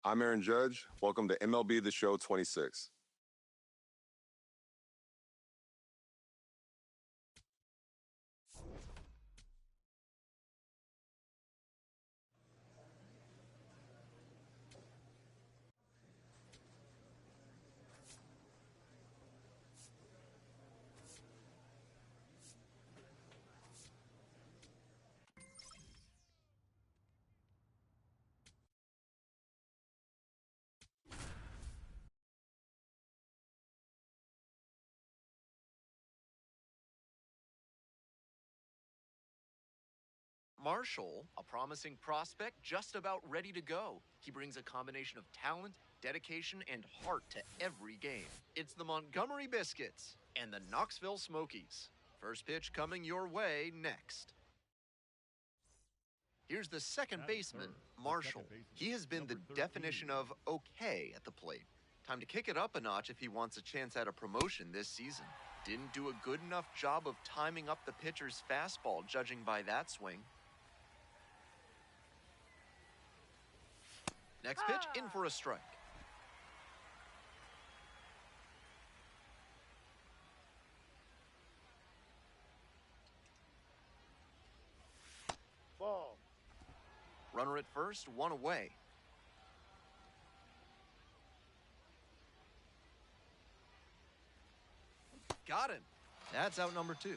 I'm Aaron Judge. Welcome to MLB The Show 26. Marshall, a promising prospect just about ready to go. He brings a combination of talent, dedication, and heart to every game. It's the Montgomery Biscuits and the Knoxville Smokies. First pitch coming your way next. Here's the second baseman, Marshall. He has been the definition of okay at the plate. Time to kick it up a notch if he wants a chance at a promotion this season. Didn't do a good enough job of timing up the pitcher's fastball, judging by that swing. Next pitch, in for a strike. Ball. Runner at first, one away. Got him. That's out number 2.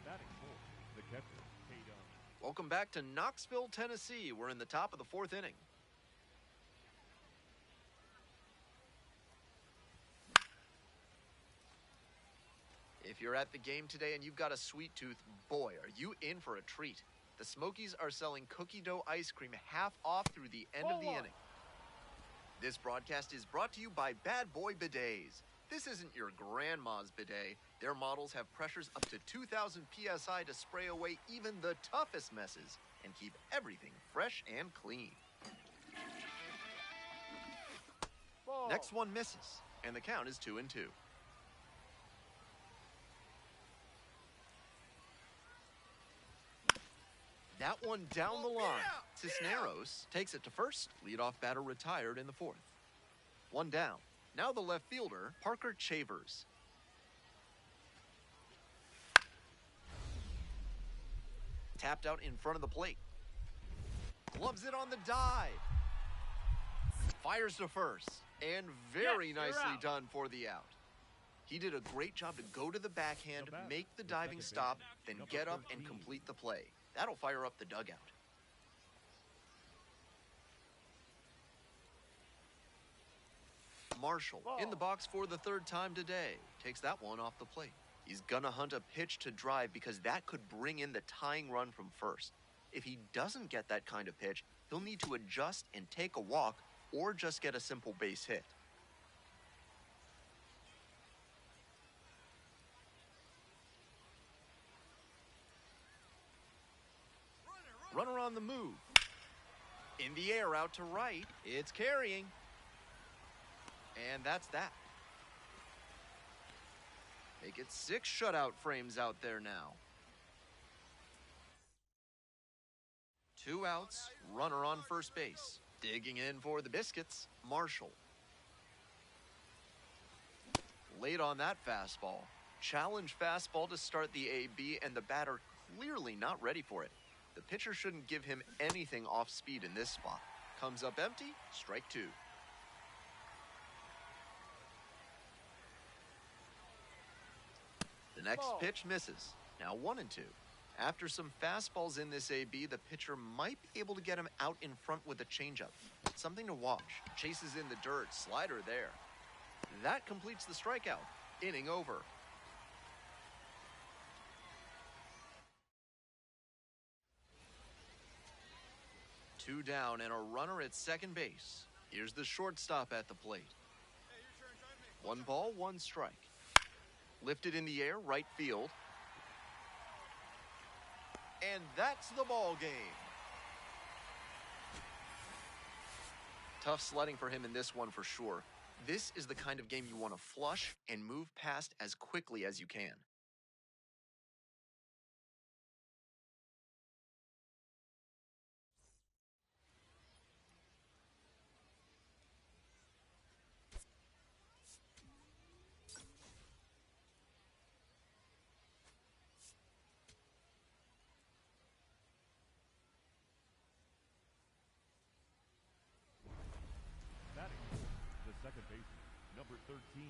Batting fourth, the catcher, Tatum. Welcome back to Knoxville, Tennessee. We're in the top of the 4th inning. If you're at the game today and you've got a sweet tooth, boy, are you in for a treat. The Smokies are selling cookie dough ice cream half off through the end of the inning. This broadcast is brought to you by Bad Boy Bidets. This isn't your grandma's bidet. Their models have pressures up to 2,000 psi to spray away even the toughest messes and keep everything fresh and clean. Ball. Next one misses, and the count is 2-2. That one down the line. Cisneros takes it to first. Leadoff batter retired in the 4th. One down. Now the left fielder, Parker Chavers. Tapped out in front of the plate. Gloves it on the dive. Fires to first. And very nicely done for the out. He did a great job to go to the backhand, make the diving stop, then get up and complete the play. That'll fire up the dugout. Marshall in the box for the 3rd time today. Takes that one off the plate. He's gonna hunt a pitch to drive because that could bring in the tying run from first. If he doesn't get that kind of pitch, he'll need to adjust and take a walk or just get a simple base hit. Runner on the move. In the air out to right. It's carrying. And that's that. Make it 6 shutout frames out there now. 2 outs, runner on first base. Digging in for the Biscuits, Marshall. Late on that fastball. Challenge fastball to start the AB, and the batter clearly not ready for it. The pitcher shouldn't give him anything off speed in this spot. Comes up empty, strike 2. The next pitch misses. Now 1-2. After some fastballs in this AB, the pitcher might be able to get him out in front with a changeup. Something to watch. Chases in the dirt, slider there. That completes the strikeout. Inning over. Two down and a runner at second base. Here's the shortstop at the plate. 1 ball, 1 strike. Lifted in the air, right field. And that's the ball game. Tough sledding for him in this one for sure. This is the kind of game you want to flush and move past as quickly as you can. 13.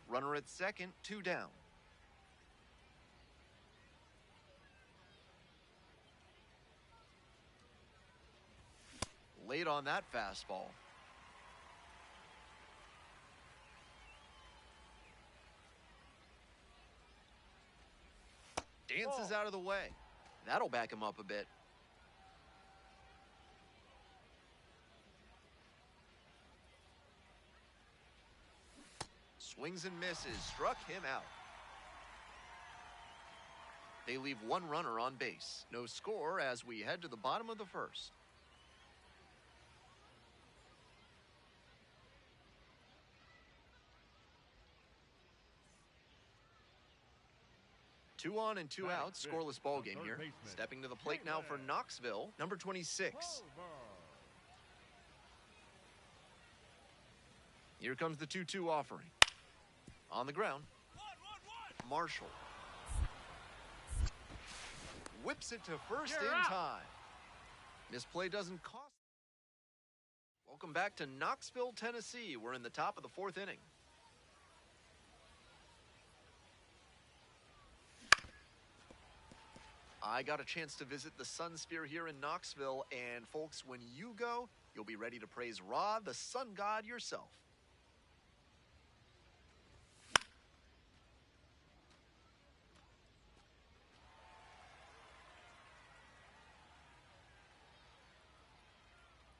Runner at second, 2 down. Late on that fastball. Dances out of the way. That'll back him up a bit. Swings and misses, struck him out. They leave one runner on base. No score as we head to the bottom of the first. Two on and two out, scoreless ball game here. Stepping to the plate now for Knoxville, number 26. Here comes the 2-2 offering. On the ground, Marshall. Whips it to first in time. Misplay doesn't cost. Welcome back to Knoxville, Tennessee. We're in the top of the fourth inning. I got a chance to visit the Sun Sphere here in Knoxville, and folks, when you go, you'll be ready to praise Ra, the sun god, yourself.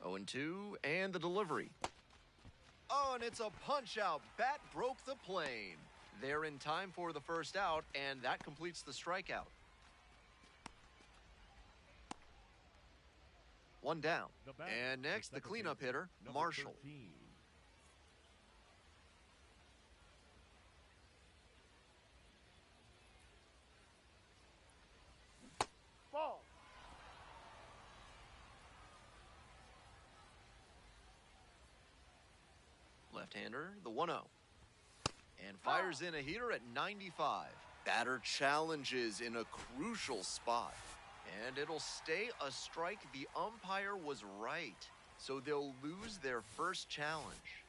Oh, 0-2, and the delivery. Oh, and it's a punch-out. Bat broke the plane. They're in time for the first out, and that completes the strikeout. One down. And next, the cleanup hitter, Marshall. 13. Ball. Left-hander, the 1-0. And fires in a heater at 95. Batter challenges in a crucial spot. And it'll stay a strike. The umpire was right. So they'll lose their first challenge.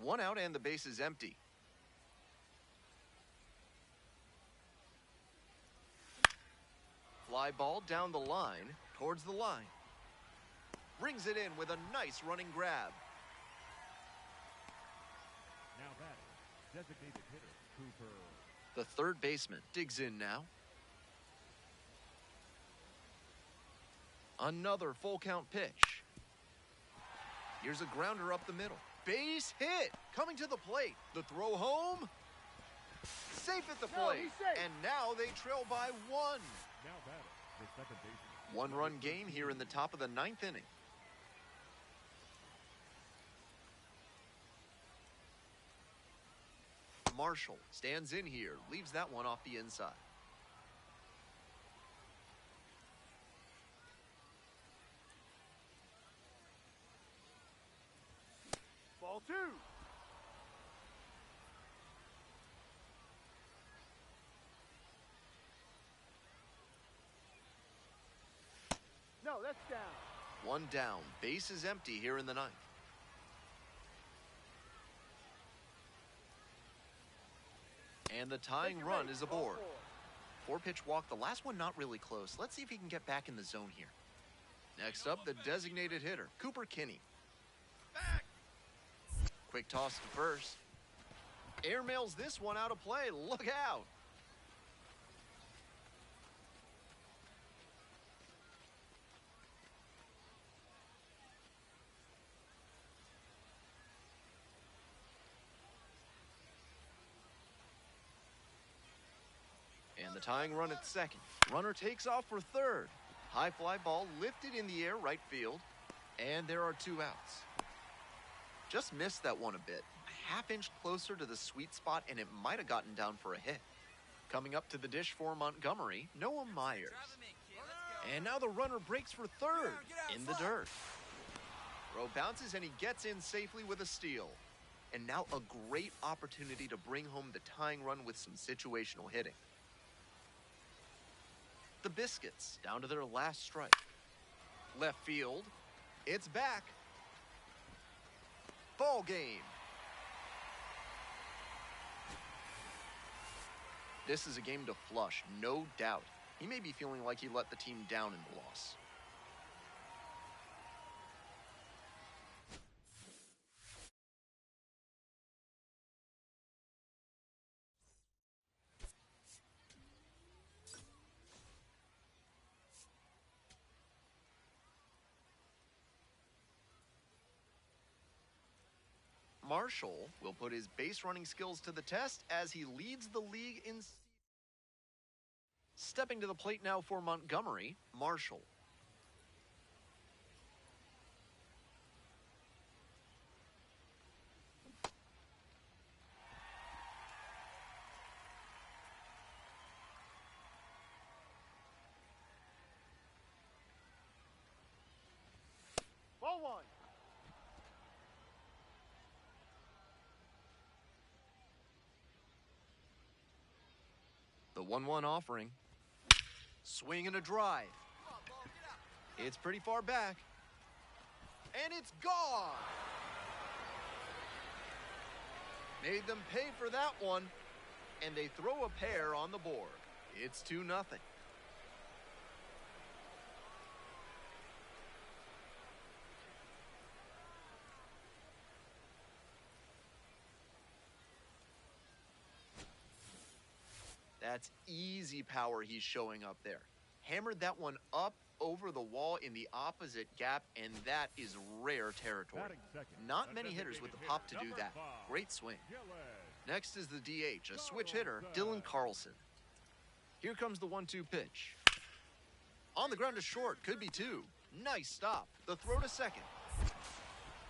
One out and the base is empty. Fly ball down the line, towards the line. Brings it in with a nice running grab. Now batting, designated hitter, Cooper. The third baseman digs in now. Another full count pitch. Here's a grounder up the middle. Base hit. Coming to the plate. The throw home. Safe at the plate. he's safe. And now they trail by one. Now batting, the second baseman. One-run game here in the top of the ninth inning. Marshall stands in here. Leaves that one off the inside. Ball 2. No, that's down. One down. Base is empty here in the ninth. And the tying run is aboard. 4-pitch walk. The last one not really close. Let's see if he can get back in the zone here. Next up, the designated hitter, Cooper Kinney. Quick toss to first. Airmails this one out of play. Look out. And the tying run at second. Runner takes off for third. High fly ball lifted in the air, right field. And there are 2 outs. Just missed that one a bit. A half-inch closer to the sweet spot, and it might have gotten down for a hit. Coming up to the dish for Montgomery, Noah Myers. And now the runner breaks for third in the dirt. Throw bounces, and he gets in safely with a steal. And now a great opportunity to bring home the tying run with some situational hitting. The Biscuits down to their last strike. Left field. It's back. Ball game. This is a game to flush, no doubt. He may be feeling like he let the team down in the loss. Marshall will put his base running skills to the test as he leads the league in. Stepping to the plate now for Montgomery, Marshall. Ball one. The 1-1 offering. Swing and a drive. It's pretty far back. And it's gone. Made them pay for that one. And they throw a pair on the board. It's 2-0. That's easy power he's showing up there. Hammered that one up over the wall in the opposite gap, and that is rare territory. Not many hitters with the pop to do that. Great swing. Next is the DH, a switch hitter, Dylan Carlson. Here comes the 1-2 pitch. On the ground to short, could be two. Nice stop. The throw to second.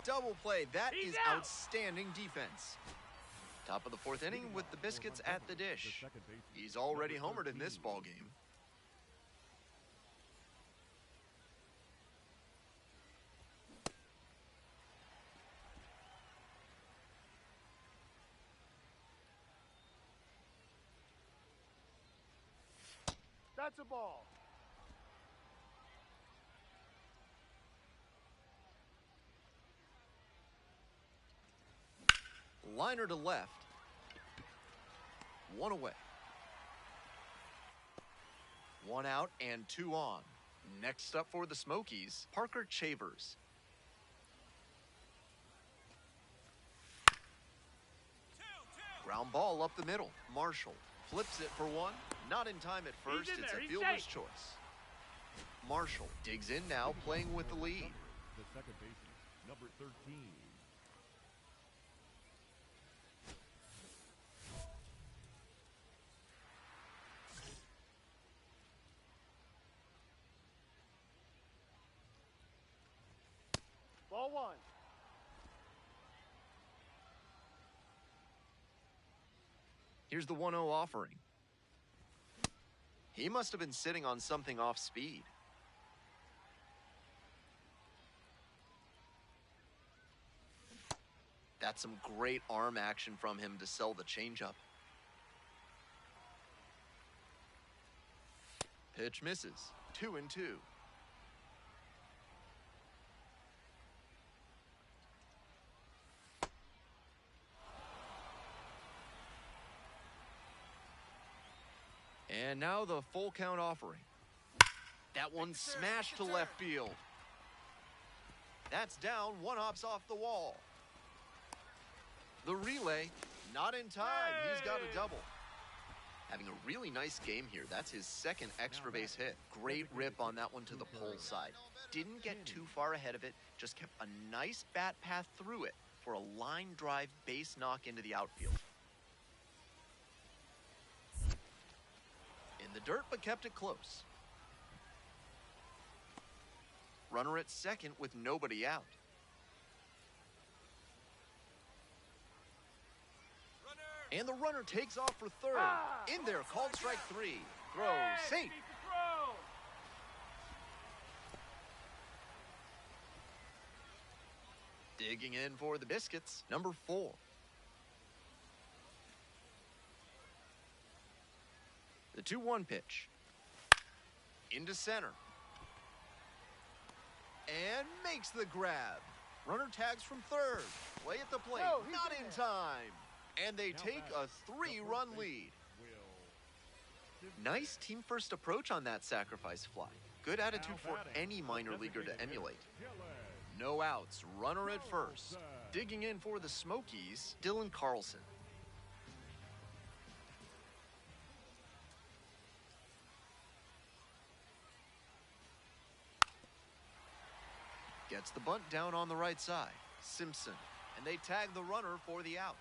Double play. That is outstanding defense. Top of the fourth inning with the Biscuits at the dish. He's already homered in this ball game. That's a ball. Liner to left. One away. One out and two on. Next up for the Smokies, Parker Chavers. Ground ball up the middle. Marshall flips it for one. Not in time at first. It's a fielder's choice. Marshall digs in now, playing with the lead. The second baseman, number 13. Ball one. Here's the 1-0 offering. He must have been sitting on something off speed. That's some great arm action from him to sell the changeup. Pitch misses. 2-2. And now the full count offering. That one smashed to left field. That's down. One hops off the wall. The relay, not in time. He's got a double. Having a really nice game here. That's his second extra base hit. Great rip on that one to the pole side. Didn't get too far ahead of it. Just kept a nice bat path through it for a line drive base knock into the outfield. In the dirt, but kept it close. Runner at second with nobody out. And the runner takes off for third. In there, called strike three. Throw, safe. Digging in for the Biscuits, number 4. 2-1 pitch. Into center. And makes the grab. Runner tags from third. Play at the plate. No, he's Not in in there. time. And they Now take batting, a 3-run lead. Nice team first approach on that sacrifice fly. Good attitude for any minor leaguer to emulate. No outs, runner at first. Digging in for the Smokies, Dylan Carlson. Gets the bunt down on the right side. Simpson. And they tag the runner for the out.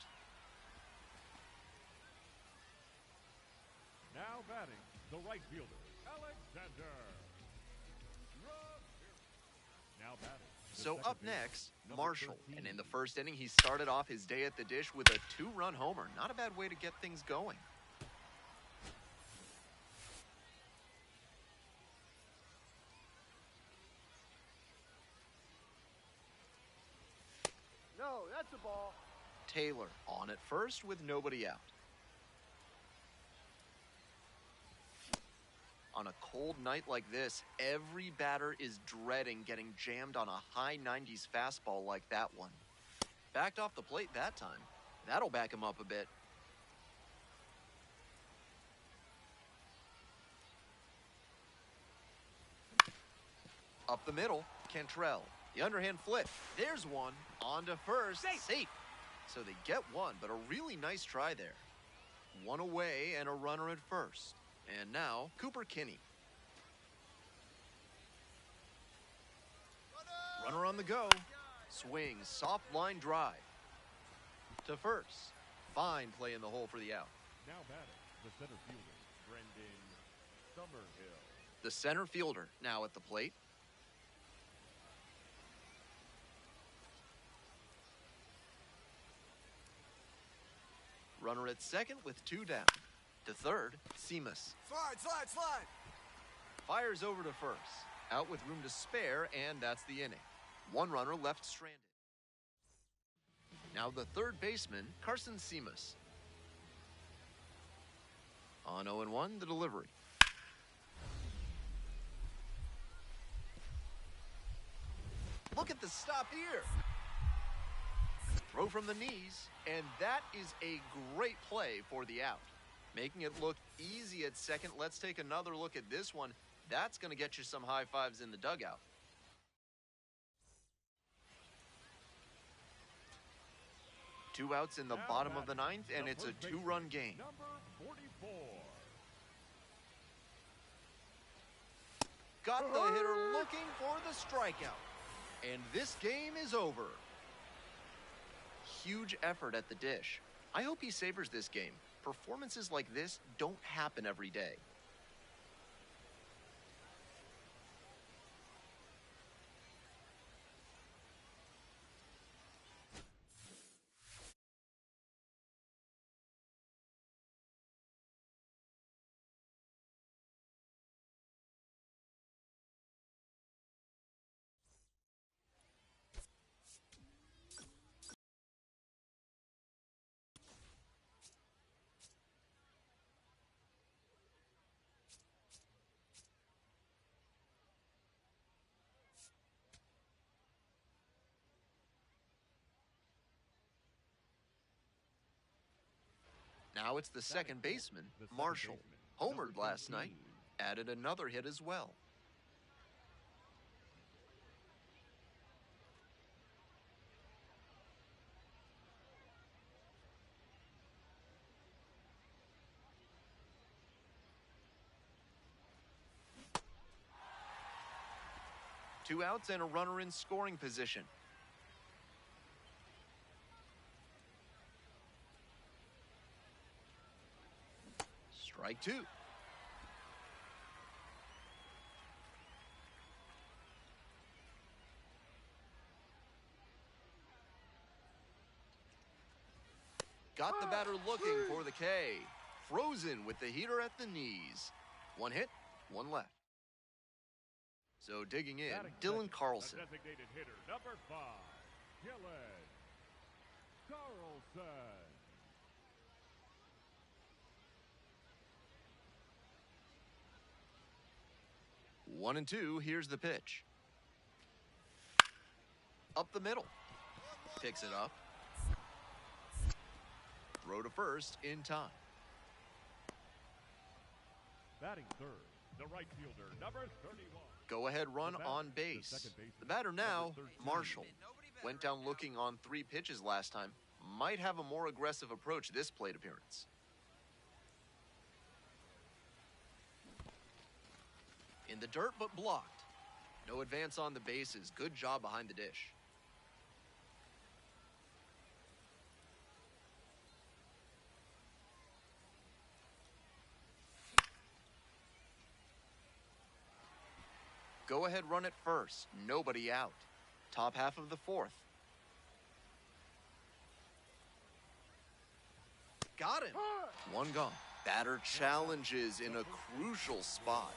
Now batting, the right fielder, Alexander. Now batting. the So second up baseman, next, number Marshall. 13. And in the first inning, he started off his day at the dish with a 2-run homer. Not a bad way to get things going. No, that's a ball. Taylor on at first with nobody out. On a cold night like this, every batter is dreading getting jammed on a high 90s fastball like that one. Backed off the plate that time. That'll back him up a bit. Up the middle, Cantrell. The underhand flip. There's one. On to first. Safe. So they get one, but a really nice try there. One away and a runner at first. And now, Cooper Kinney. Runner on the go. Swings, soft line drive. To first. Fine play in the hole for the out. Now batting, the center fielder, Brendan Summerhill. The center fielder now at the plate. Runner at second with 2 down. To third, Seamus. Slide. Fires over to first. Out with room to spare, and that's the inning. One runner left stranded. Now the third baseman, Carson Seamus. On 0-1, the delivery. Look at the stop here. Throw from the knees, and that is a great play for the out. Making it look easy at second. Let's take another look at this one. That's going to get you some high fives in the dugout. Two outs in the Now bottom of the batting, ninth, and the it's a first 2-run baseman, game. Number 44. Got the hitter looking for the strikeout. And this game is over. Huge effort at the dish. I hope he savors this game. Performances like this don't happen every day. Now it's the second baseman, The second Marshall. baseman, Homered number last 13. night. Added another hit as well. Two outs and a runner in scoring position. Strike two. Got the batter looking for the K. Frozen with the heater at the knees. One hit, one left. So digging in, Batting Dylan second, Carlson. the designated hitter, number 5, Dylan Carlson. 1-2, here's the pitch. Up the middle. Picks it up. Throw to first in time. Batting third, the right fielder, number 31. Go-ahead run The batter, on the base. second baseman, The batter now, number 13. Marshall. Went down looking on 3 pitches last time. Might have a more aggressive approach this plate appearance. In the dirt, but blocked. No advance on the bases. Good job behind the dish. Go ahead run at first. Nobody out. Top half of the 4th. Got him. 1 gone. Batter challenges in a crucial spot.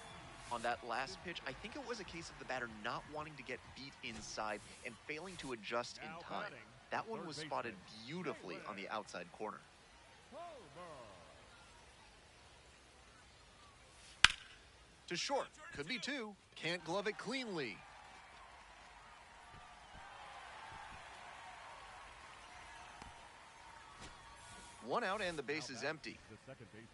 On that last pitch, I think it was a case of the batter not wanting to get beat inside and failing to adjust in Now time. batting, That one third was baseman, spotted beautifully on the outside corner. To short. Could be 2. Can't glove it cleanly. One out and the base is empty. The second baseman,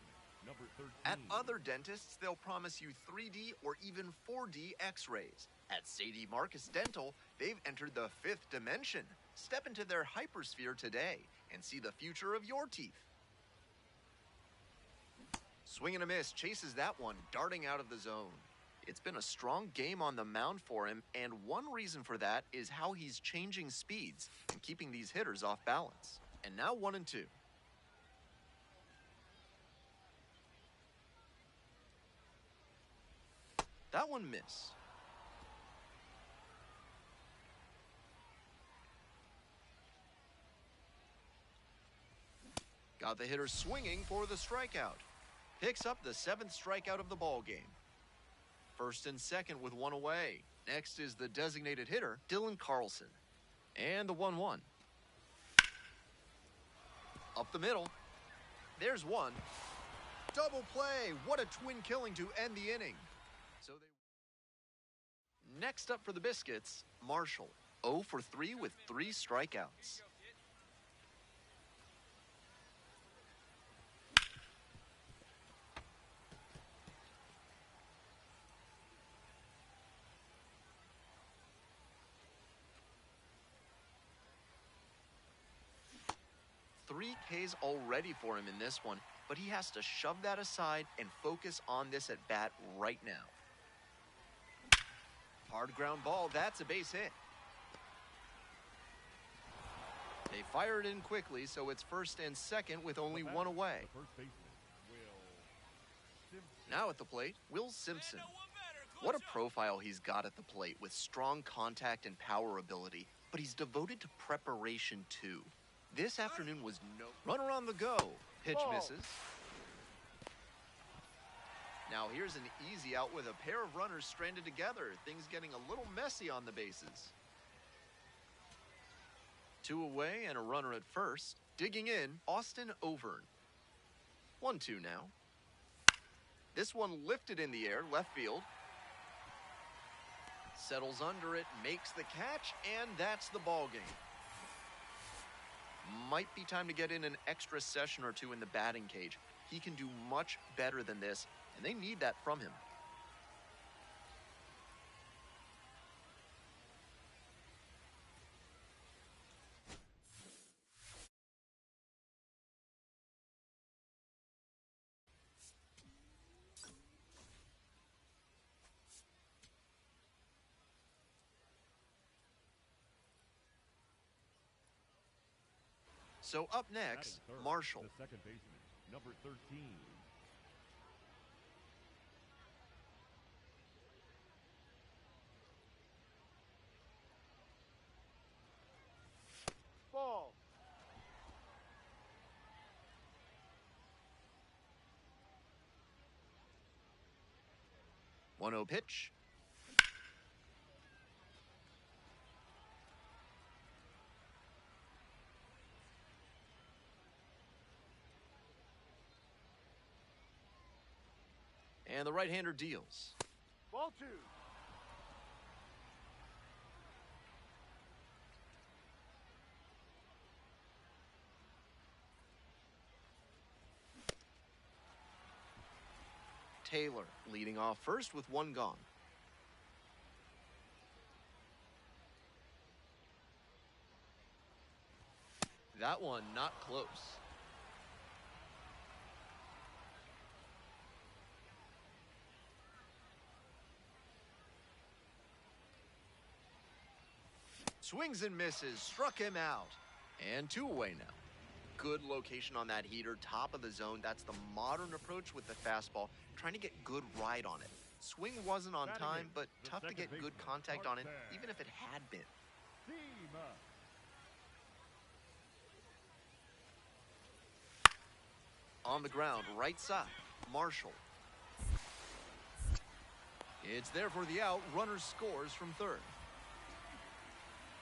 number 13. At other dentists, they'll promise you 3D or even 4D x-rays. At Sadie Marcus Dental, they've entered the 5th dimension. Step into their hypersphere today and see the future of your teeth. Swing and a miss, chases that one, darting out of the zone. It's been a strong game on the mound for him, and one reason for that is how he's changing speeds and keeping these hitters off balance. And now 1-2. That one missed. Got the hitter swinging for the strikeout. Picks up the 7th strikeout of the ball game. First and second with 1 away. Next is the designated hitter, Dylan Carlson. And the 1-1. Up the middle. There's 1. Double play. What a twin killing to end the inning. Next up for the Biscuits, Marshall. 0 for 3 with 3 strikeouts. Three Ks already for him in this one, but he has to shove that aside and focus on this at bat right now. Hard ground ball, that's a base hit. They fire it in quickly, so it's first and second with only 1 away. The first baseman, Will Simpson. Now at the plate, Will Simpson. What a profile he's got at the plate with strong contact and power ability, but he's devoted to preparation too. This afternoon was no runner on the go. Pitch misses. Now here's an easy out with a pair of runners stranded together. Things getting a little messy on the bases. 2 away and a runner at first. Digging in, Austin Overn. 1-2 now. This one lifted in the air, left field. Settles under it, makes the catch, and that's the ball game. Might be time to get in an extra session or 2 in the batting cage. He can do much better than this, and they need that from him. So up next, Batting third, Marshall. The second baseman, number 13. Ball. 1-0 pitch. And the right-hander deals. Ball 2. Taylor leading off first with one gone. That one not close. Swings and misses, struck him out. And 2 away now. Good location on that heater, top of the zone. That's the modern approach with the fastball, trying to get good ride on it. Swing wasn't on time, but tough to get good contact on it, even if it had been. On the ground, right side, Marshall. It's there for the out. Runner scores from third.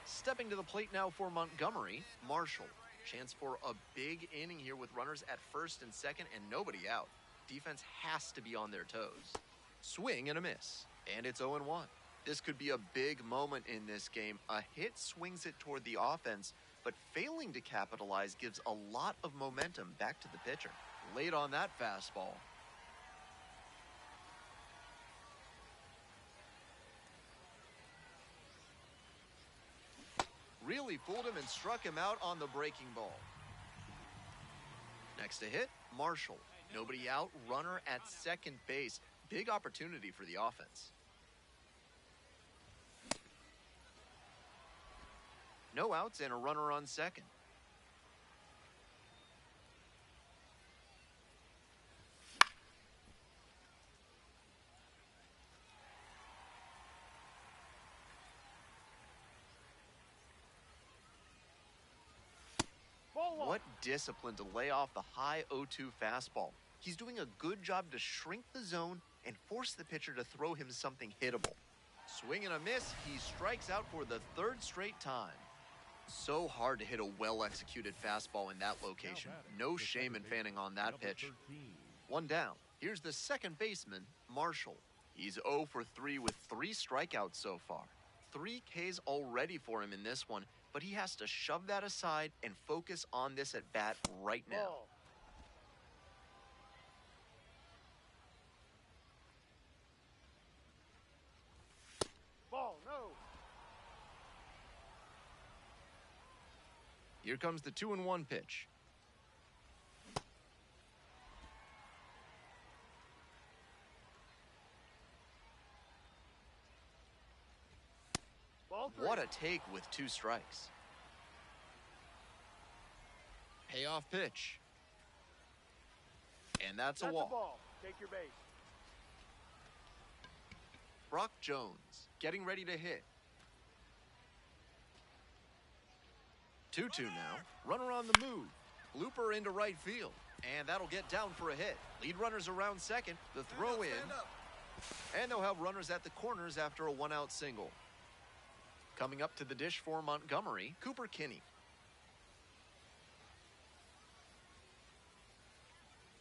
Stepping to the plate now for Montgomery, Marshall. Chance for a big inning here with runners at first and second and nobody out. Defense has to be on their toes. Swing and a miss, and it's 0-1. This could be a big moment in this game. A hit swings it toward the offense, but failing to capitalize gives a lot of momentum back to the pitcher. Late on that fastball. Really fooled him and struck him out on the breaking ball. Next to hit, Marshall. Nobody out, runner at second base. Big opportunity for the offense. No outs and a runner on second. What discipline to lay off the high 0-2 fastball. He's doing a good job to shrink the zone and force the pitcher to throw him something hittable. Swing and a miss, he strikes out for the third straight time. So hard to hit a well-executed fastball in that location. No shame in fanning on that pitch. 1 down. Here's the second baseman, Marshall. He's 0 for 3 with 3 strikeouts so far. 3 Ks already for him in this one, but he has to shove that aside and focus on this at bat right now. Ball, no. Here comes the 2-1 pitch. Ball 3. What a take with 2 strikes. Payoff pitch. And that's a walk. Ball. Take your base. Brock Jones getting ready to hit. 2-2 now. Runner on the move. Blooper into right field. And that'll get down for a hit. Lead runners around second. The throw in. And they'll have runners at the corners after a 1-out single. Coming up to the dish for Montgomery, Cooper Kinney.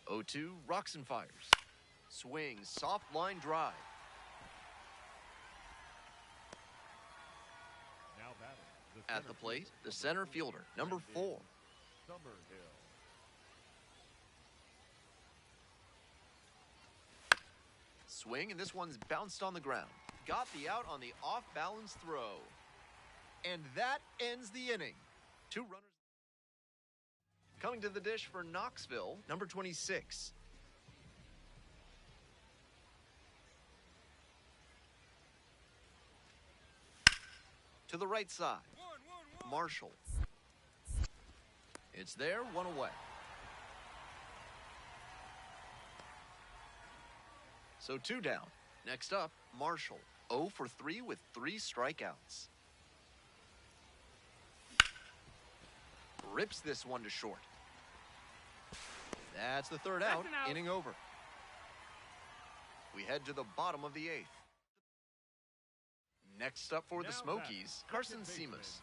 0-2, rocks and fires. Swing, soft line drive. Now batting, At the plate, the center fielder, number 4. Summerhill. Swing, and this one's bounced on the ground. Got the out on the off-balance throw. And that ends the inning. 2 runners. Coming to the dish for Knoxville, number 26. To the right side, Marshall. It's there, 1 away. So 2 down. Next up, Marshall. 0 for 3 with 3 strikeouts. Rips this one to short. That's the 3rd out, inning over. We head to the bottom of the 8th. Next up for the Smokies, Carson Seamus.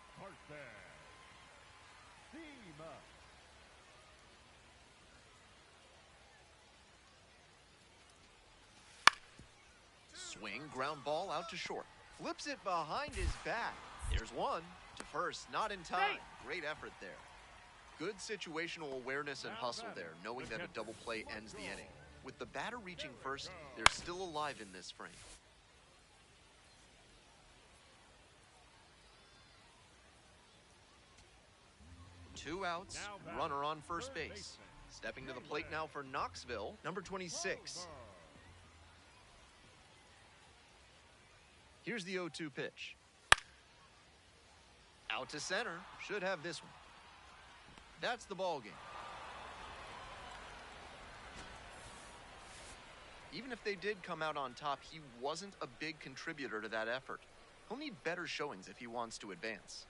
Swing, ground ball out to short. Flips it behind his back. There's one. To first, not in time. Great effort there. Good situational awareness and hustle there, knowing that a double play ends the inning. With the batter reaching first, they're still alive in this frame. Two outs, runner on first base. Stepping to the plate now for Knoxville, number 26. Here's the 0-2 pitch. Out to center, should have this one. That's the ball game. Even if they did come out on top, he wasn't a big contributor to that effort. He'll need better showings if he wants to advance.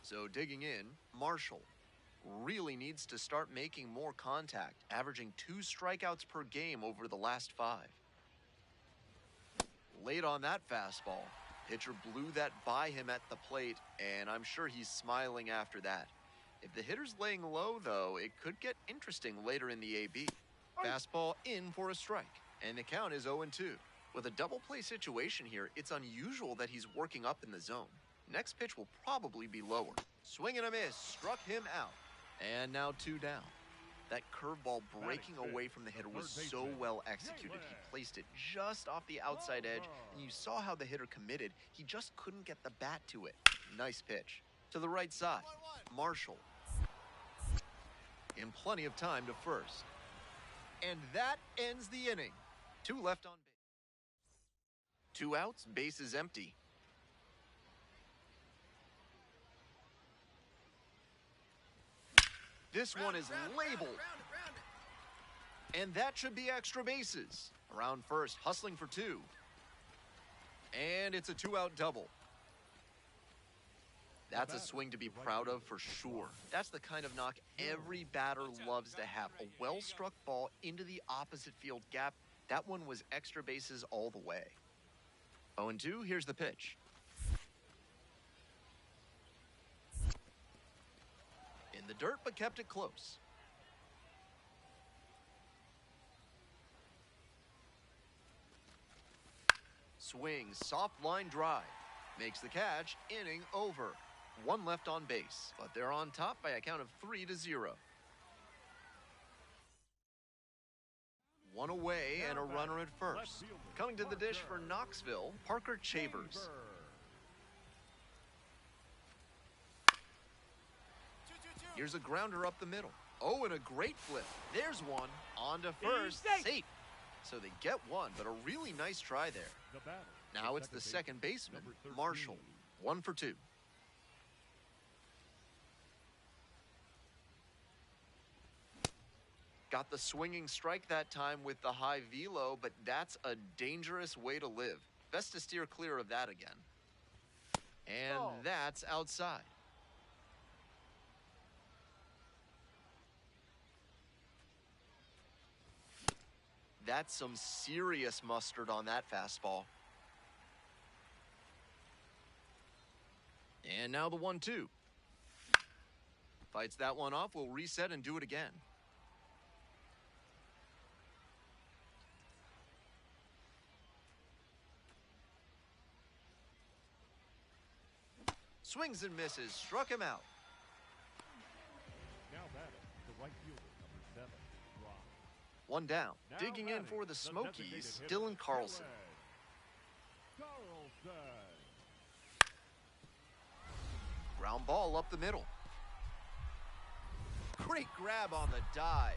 So digging in, Marshall really needs to start making more contact, averaging 2 strikeouts per game over the last 5. Late on that fastball. Pitcher blew that by him at the plate, and I'm sure he's smiling after that. If the hitter's laying low, though, it could get interesting later in the AB. Fastball in for a strike, and the count is 0-2. With a double play situation here, it's unusual that he's working up in the zone. Next pitch will probably be lower. Swing and a miss, struck him out. And now 2 down. That curveball breaking away from the hitter was so well executed. He placed it just off the outside edge, and you saw how the hitter committed. He just couldn't get the bat to it. Nice pitch. To the right side, Marshall. In plenty of time to first. And that ends the inning. 2 left on base. 2 outs, base is empty. This one is labeled. And that should be extra bases. Around first, hustling for 2. And it's a 2-out double. That's a swing to be proud of for sure. That's the kind of knock every batter loves to have. A well-struck ball into the opposite field gap. That one was extra bases all the way. 0-2, here's the pitch. In the dirt, but kept it close. Swing, soft line drive. Makes the catch, inning over. 1 left on base, but they're on top by a count of 3-0. 1 away and a runner at first. Coming to the dish for Knoxville, Parker Chavers. Here's a grounder up the middle. Oh, and a great flip. There's one. On to first. Safe. So they get 1, but a really nice try there. Now it's the second baseman, Marshall. 1 for 2. Got the swinging strike that time with the high velo, but that's a dangerous way to live. Best to steer clear of that again. And that's outside. That's some serious mustard on that fastball. And now the 1-2. Fights that one off, will reset and do it again. Swings and misses, struck him out. Now batting, the right fielder, number 7, Rock. 1 down. Now Digging in batting, for the the Smokies, designated hitter, Dylan Carlson. Carlson. Ground ball up the middle. Great grab on the dive.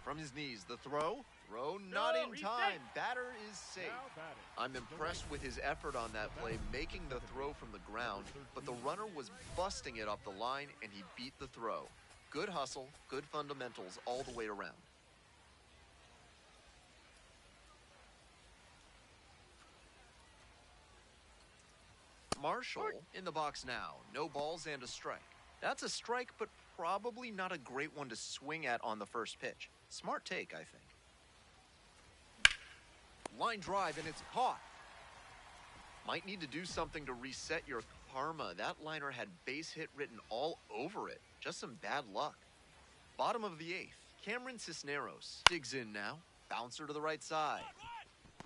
From his knees, the throw. Throw not in time. Batter is safe. Now batting. I'm impressed with his effort on that play, making the throw from the ground, but the runner was busting it up the line, and he beat the throw. Good hustle, good fundamentals all the way around. Marshall in the box now. No balls and a strike. That's a strike, but probably not a great one to swing at on the first pitch. Smart take, I think. Line drive, and it's caught. Might need to do something to reset your karma. That liner had base hit written all over it. Just some bad luck. Bottom of the eighth. Cameron Cisneros digs in now. Bouncer to the right side.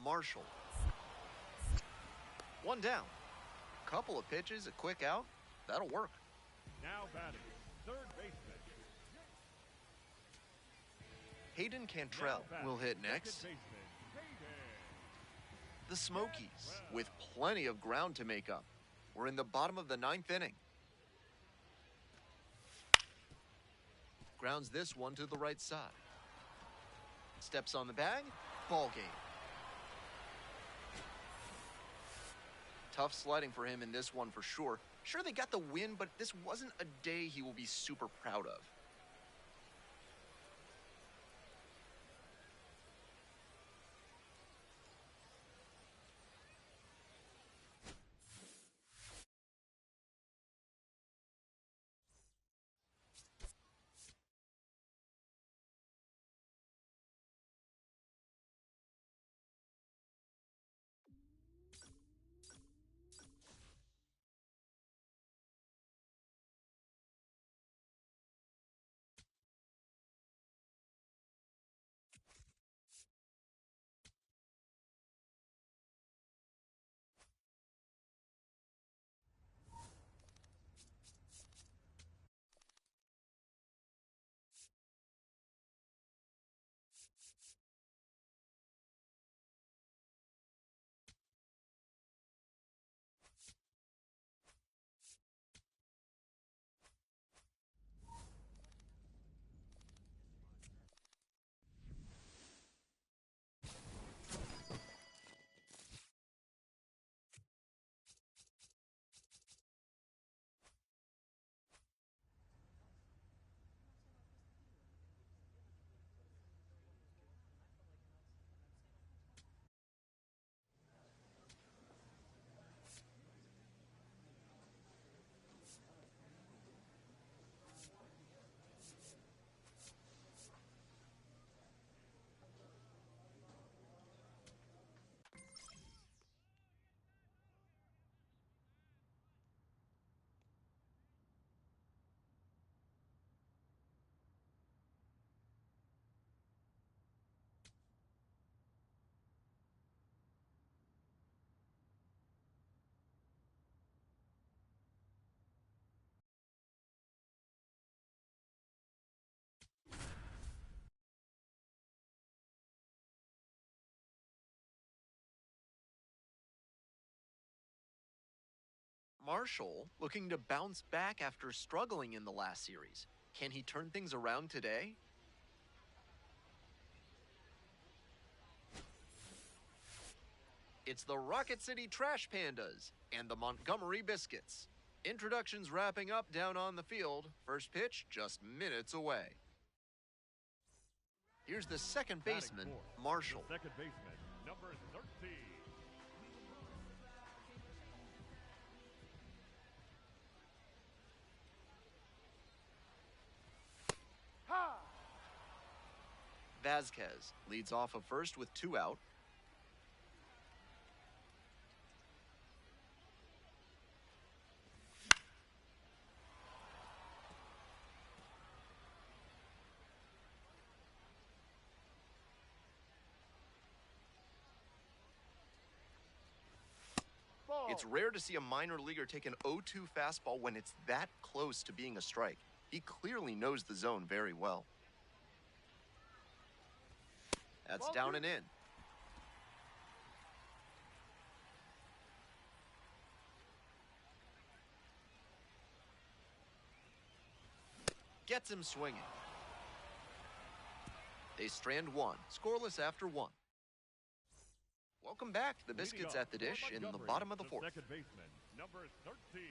Marshall. One down. Couple of pitches, a quick out. That'll work. Now batting, third baseman. Hayden Cantrell will hit next. Second baseman, Hayden. The Smokies, with plenty of ground to make up. We're in the bottom of the ninth inning. Grounds this one to the right side. Steps on the bag. Ball game. Tough sledding for him in this one for sure. Sure, they got the win, but this wasn't a day he will be super proud of. Marshall looking to bounce back after struggling in the last series. Can he turn things around today? It's the Rocket City Trash Pandas and the Montgomery Biscuits. Introductions wrapping up down on the field. First pitch just minutes away. Here's the second baseman, Batting fourth, Marshall. the second baseman, number 13. Ha! Vasquez leads off of first with 2 out. Ball. It's rare to see a minor leaguer take an 0-2 fastball when it's that close to being a strike. He clearly knows the zone very well. That's Ball down two. and in. Gets him swinging. They strand one, scoreless after 1. Welcome back. The Biscuits Leading at the off for dish in the Montgomery, bottom of the 4th. Second baseman, number 13.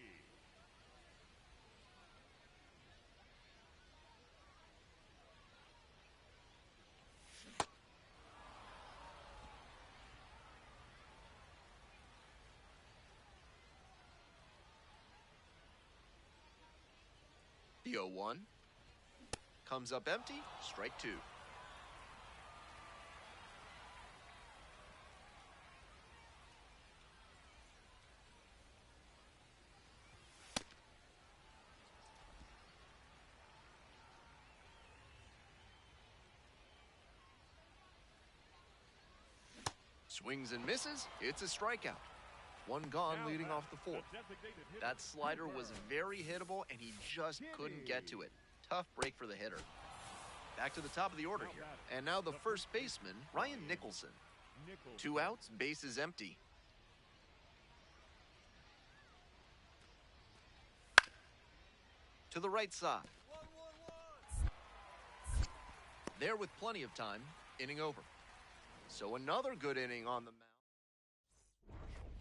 The 0-1. Comes up empty, strike two. Swings and misses, it's a strikeout. One gone leading off the fourth. That slider was very hittable, and he just couldn't get to it. Tough break for the hitter. Back to the top of the order here. And now the first baseman, Ryan Nicholson. 2 outs, base is empty. To the right side. There with plenty of time, inning over. So another good inning on the mound.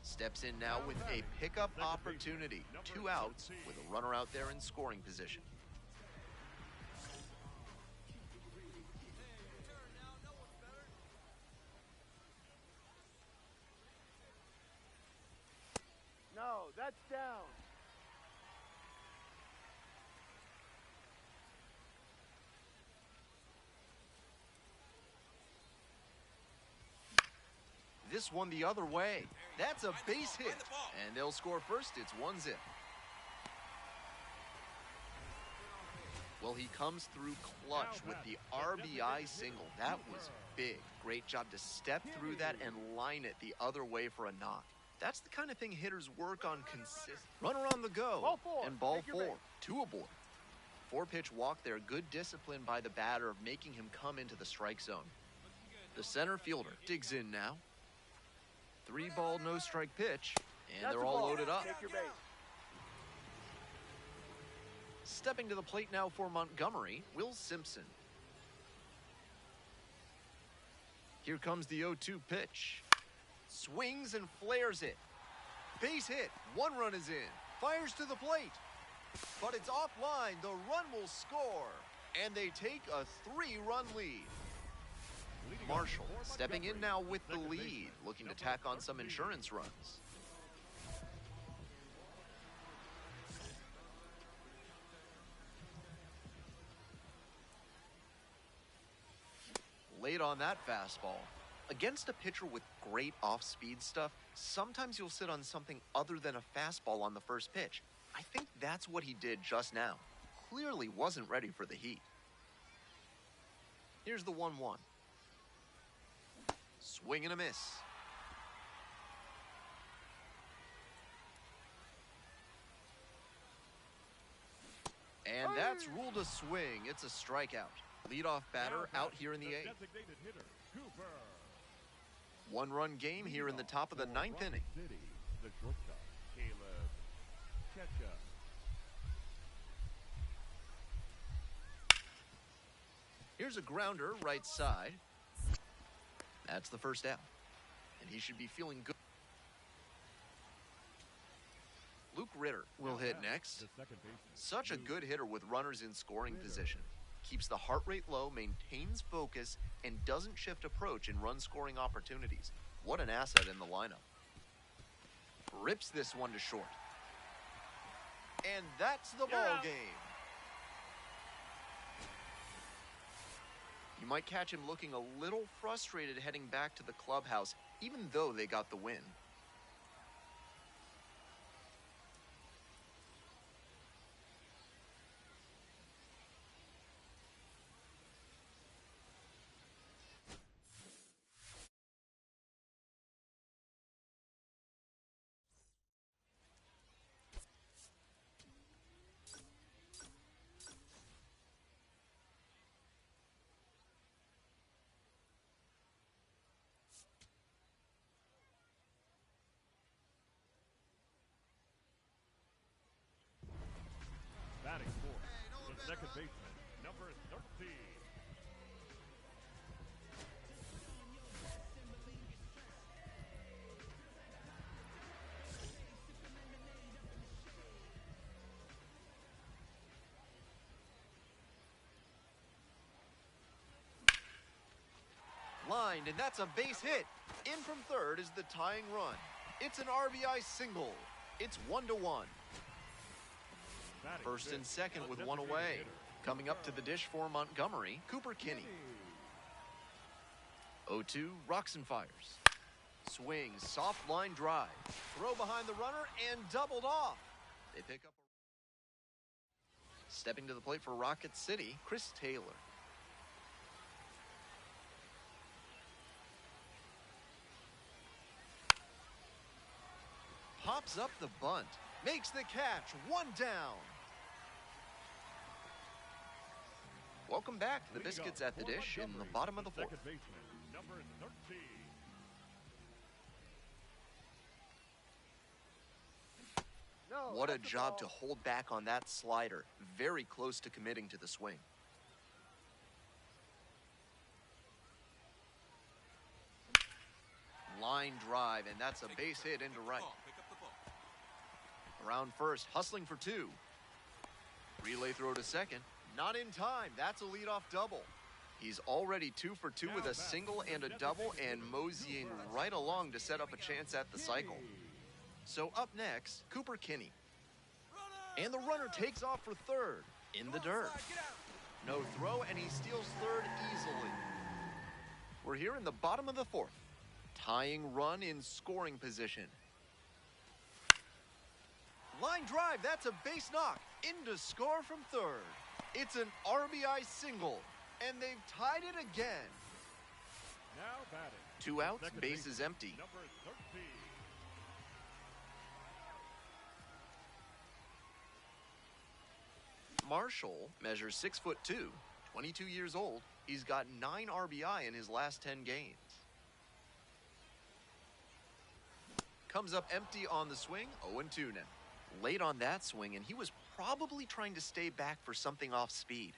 Steps in now with a pickup opportunity. 2 outs with a runner out there in scoring position. No, that's down. This one the other way. That's a base hit. And they'll score first. It's 1-0. Well, he comes through clutch with the RBI single. That was big. Great job to step through that and line it the other way for a knock. That's the kind of thing hitters work on consistently. Runner on the go. Ball four. And ball Take your 4. base. 2 aboard. 4-pitch walk there. Good discipline by the batter of making him come into the strike zone. The center fielder digs in now. 3-ball, no-strike pitch. And That's they're a all ball. loaded up. Take your base. Stepping to the plate now for Montgomery, Will Simpson. Here comes the 0-2 pitch. Swings and flares it. Base hit. 1 run is in. Fires to the plate. But it's offline. The run will score. And they take a 3-run lead. Marshall stepping in now with the lead, looking to tack on some insurance runs. Late on that fastball. Against a pitcher with great off-speed stuff, sometimes you'll sit on something other than a fastball on the first pitch. I think that's what he did just now. Clearly wasn't ready for the heat. Here's the 1-1. Swing and a miss. And that's ruled a swing. It's a strikeout. Leadoff batter out here in the 8th. 1-run game here in the top of the 9th inning. The shortstop, Caleb Ketchup. Here's a grounder right side. That's the first out. And he should be feeling good. Luke Ritter will hit next. Such a good hitter with runners in scoring position. Keeps the heart rate low, maintains focus, and doesn't shift approach in run-scoring opportunities. What an asset in the lineup. Rips this one to short. And that's the ball game. You might catch him looking a little frustrated heading back to the clubhouse, even though they got the win. Batting fourth, the second baseman, number 13. Lined, and that's a base hit. In from third is the tying run. It's an RBI single. It's 1-1. First and second with one away. Coming up to the dish for Montgomery, Cooper Kinney. 0-2, rocks and fires. Swing, soft line drive. Throw behind the runner and doubled off. They pick up. Stepping to the plate for Rocket City, Chris Taylor. Pops up the bunt. Makes the catch. One down. Welcome back to the Biscuits at the Dish in the bottom of the fourth. Second baseman, number 13. No, What a that's job to ball. hold back on that slider. Very close to committing to the swing. Line drive, and that's a base hit into right. Around first, hustling for two. Relay throw to second. Not in time. That's a leadoff double. He's already 2 for 2 with a single and a double, and moseying right along to set up a chance at the cycle. So up next, Cooper Kinney. And the runner takes off for third in the dirt. No throw, and he steals third easily. We're here in the bottom of the fourth. Tying run in scoring position. Line drive, that's a base knock. In to score from third. It's an RBI single, and they've tied it again. Now batting. 2 outs, Second base is baseman, empty. Number 13. Marshall measures 6'2", 22 years old. He's got 9 RBI in his last 10 games. Comes up empty on the swing, 0-2 now. Late on that swing, and he was probably trying to stay back for something off speed.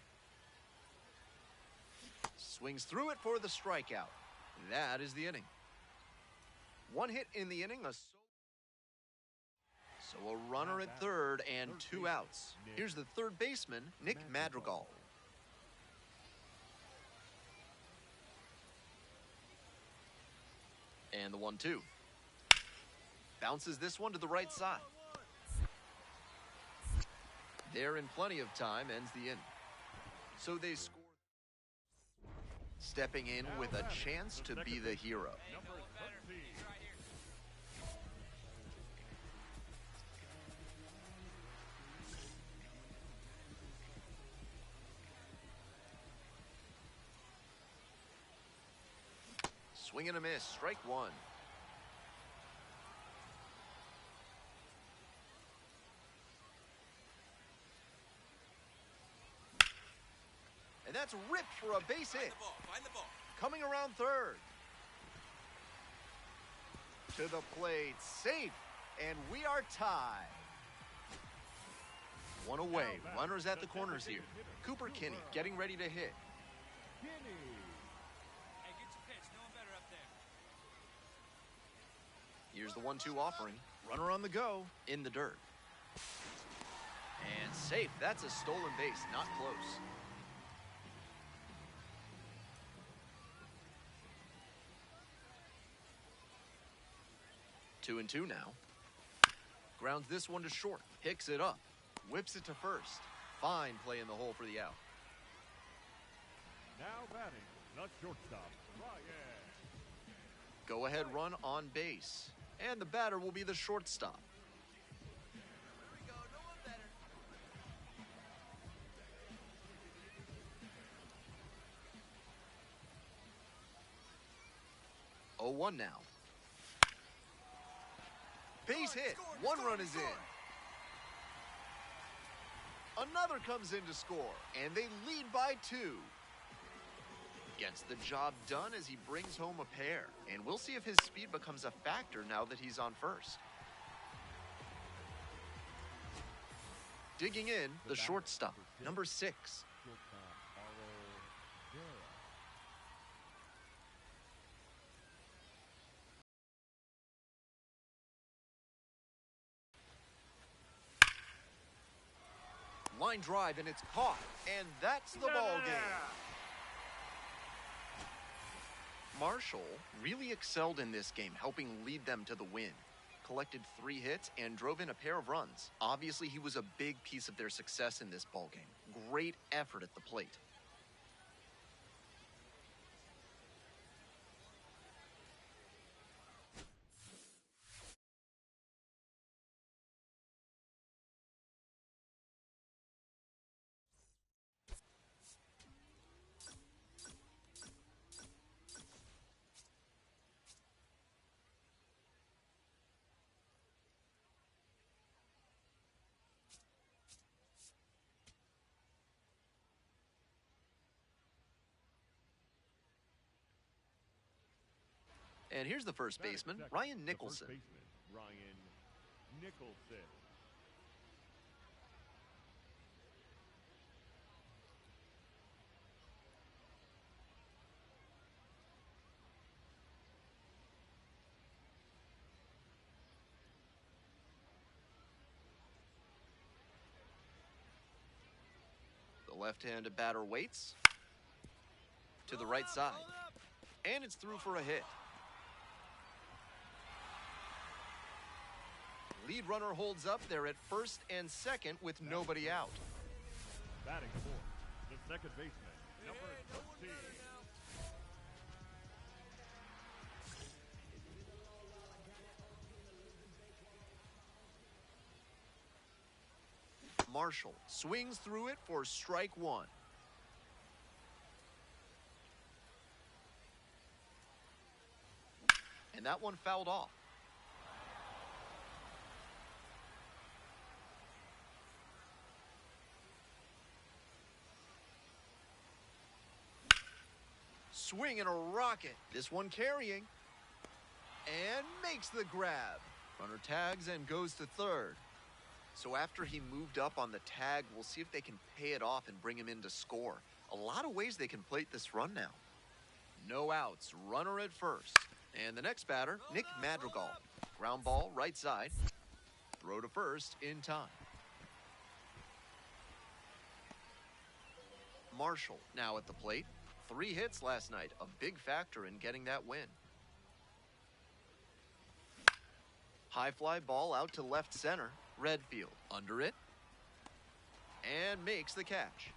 Swings through it for the strikeout. That is the inning. 1 hit in the inning, so a runner at third and 2 outs. Here's the third baseman, Nick Madrigal. And the 1-2. Bounces this one to the right side. They're in plenty of time, ends the inning. So they score. Stepping in with a chance to be the hero. Number 13. Swing and a miss, strike one. And that's ripped for a base hit. Find the ball. Coming around third. To the plate, safe, and we are tied. One away, runners at the corners here. Cooper Kinney getting ready to hit. Kinney. Hey, get your pitch. No one better up there. Here's the 1-2 offering. Runner on the go, in the dirt. And safe, that's a stolen base, not close. Two and two now. Grounds this one to short. Picks it up. Whips it to first. Fine play in the hole for the out. Now batting. The shortstop, Ryan. Go ahead run on base. And the batter will be the shortstop. Here we go. No one better. 0-1 now. Base hit. One run is in. Another comes in to score, and they lead by 2. Gets the job done as he brings home a pair, and we'll see if his speed becomes a factor now that he's on first. Digging in, the shortstop, number 6. Shortstop, Aro Guerra. Line drive, and it's caught, and that's the ball game. Marshall really excelled in this game, helping lead them to the win. Collected 3 hits and drove in a pair of runs. Obviously, he was a big piece of their success in this ball game. great effort at the plate. And here's the first baseman, Ryan Nicholson. The first baseman, Ryan Nicholson. The left-handed batter waits to the right side, and it's through for a hit. Lead runner holds up there at first and second with nobody out. Batting fourth, the second baseman, number 13. Marshall swings through it for strike one. And that one fouled off. Swing and a rocket. This one carrying. And makes the grab. Runner tags and goes to third. So after he moved up on the tag, we'll see if they can pay it off and bring him in to score. A lot of ways they can plate this run now. No outs, runner at first. And the next batter, Nick Madrigal. Ground ball, right side. Throw to first in time. Marshall now at the plate. 3 hits last night, a big factor in getting that win. High fly ball out to left center. Redfield under it and makes the catch.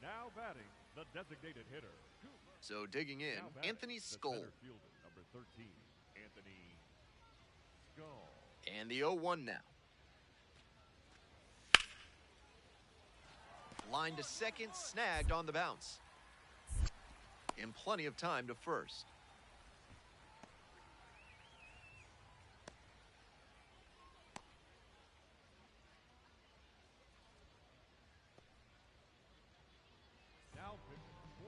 Now batting, the designated hitter. So digging in, Now batting, Anthony the Skull. center fielder, number 13, Anthony Skull. And the 0-1 now. Line to second, snagged on the bounce. And plenty of time to first.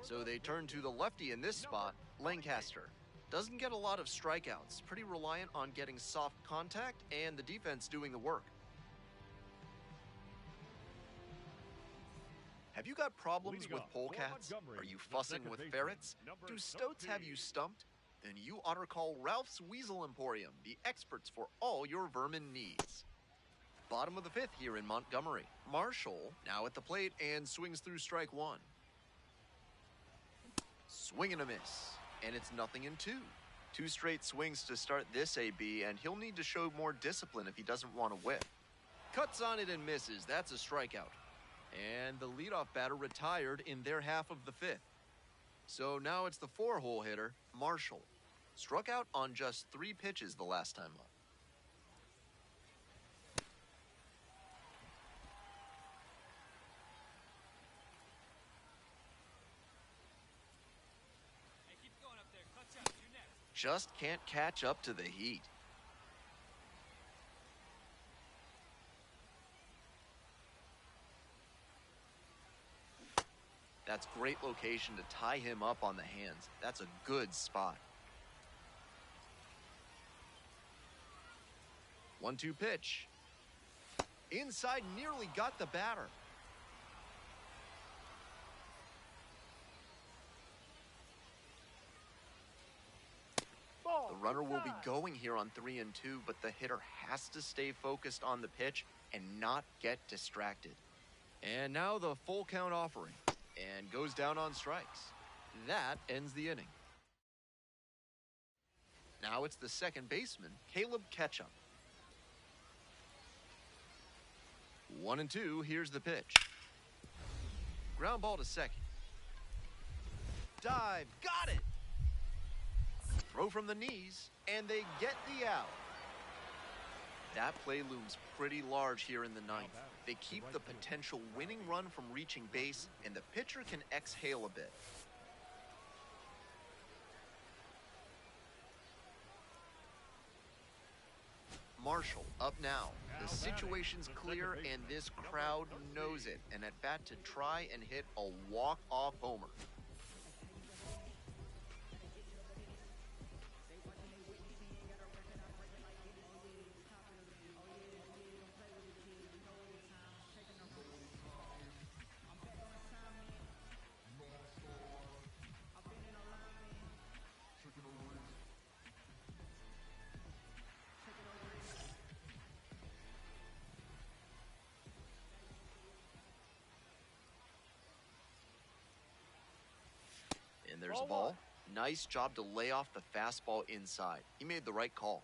So they turn to the lefty in this spot, Lancaster. Doesn't get a lot of strikeouts, pretty reliant on getting soft contact and the defense doing the work. Have you got problems Leading with off, polecats? Montgomery, Are you the fussing second with baseman, ferrets? number Do stoats have 13. you stumped? Then you ought to call Ralph's Weasel Emporium, the experts for all your vermin needs. Bottom of the 5th here in Montgomery. Marshall now at the plate and swings through strike one. Swing and a miss, and it's 0-2. 2 straight swings to start this AB, and he'll need to show more discipline if he doesn't want to whip. Cuts on it and misses. That's a strikeout. And the leadoff batter retired in their half of the 5th. So now it's the 4-hole hitter, Marshall. Struck out on just 3 pitches the last time up. Hey, keep going up there. Clutch out. You're next. Just can't catch up to the heat. That's great location to tie him up on the hands. That's a good spot. 1-2 pitch. Inside, nearly got the batter. The runner will be going here on 3-2, but the hitter has to stay focused on the pitch and not get distracted. And now the full count offering, and goes down on strikes. That ends the inning. Now it's the second baseman, Caleb Ketchum. 1-2, here's the pitch. Ground ball to second. Dive, got it! Throw from the knees, and they get the out. That play looms pretty large here in the ninth. They keep the potential winning run from reaching base, and the pitcher can exhale a bit. Marshall up now. The situation's clear, and this crowd knows it. An at-bat to try and hit a walk-off homer. And there's a ball. Nice job to lay off the fastball inside. He made the right call.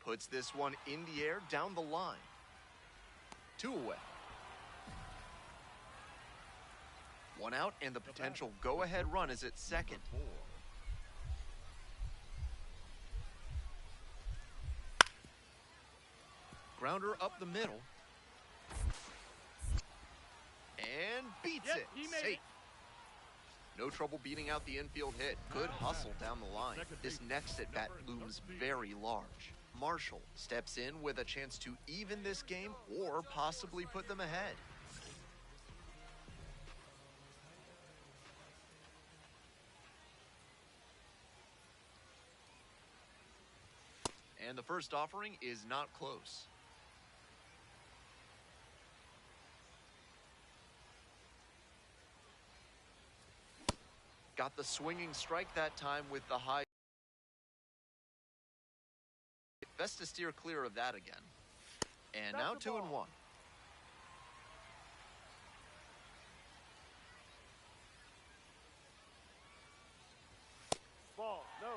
Puts this one in the air down the line. 2 away. 1 out, and the potential go-ahead run is at second. Grounder up the middle. And beats it. Safe. No trouble beating out the infield hit. Good hustle down the line. This next at-bat looms very large. Marshall steps in with a chance to even this game or possibly put them ahead. And the first offering is not close. Got the swinging strike that time with the high. Best to steer clear of that again. And now 2-1. Ball, no.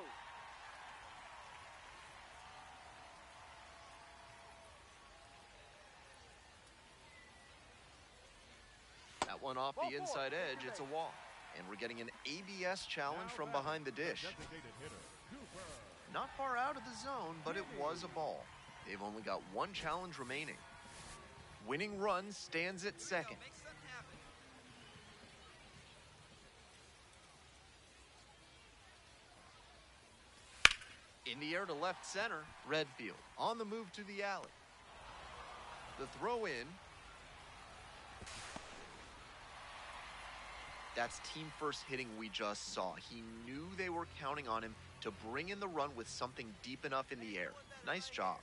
That one off the inside edge, it's a walk. And we're getting an ABS challenge from behind the dish. Not far out of the zone, but it was a ball. They've only got 1 challenge remaining. Winning run stands at second. In the air to left center, Redfield on the move to the alley. The throw in. That's team first hitting we just saw. He knew they were counting on him to bring in the run with something deep enough in the air. Nice job.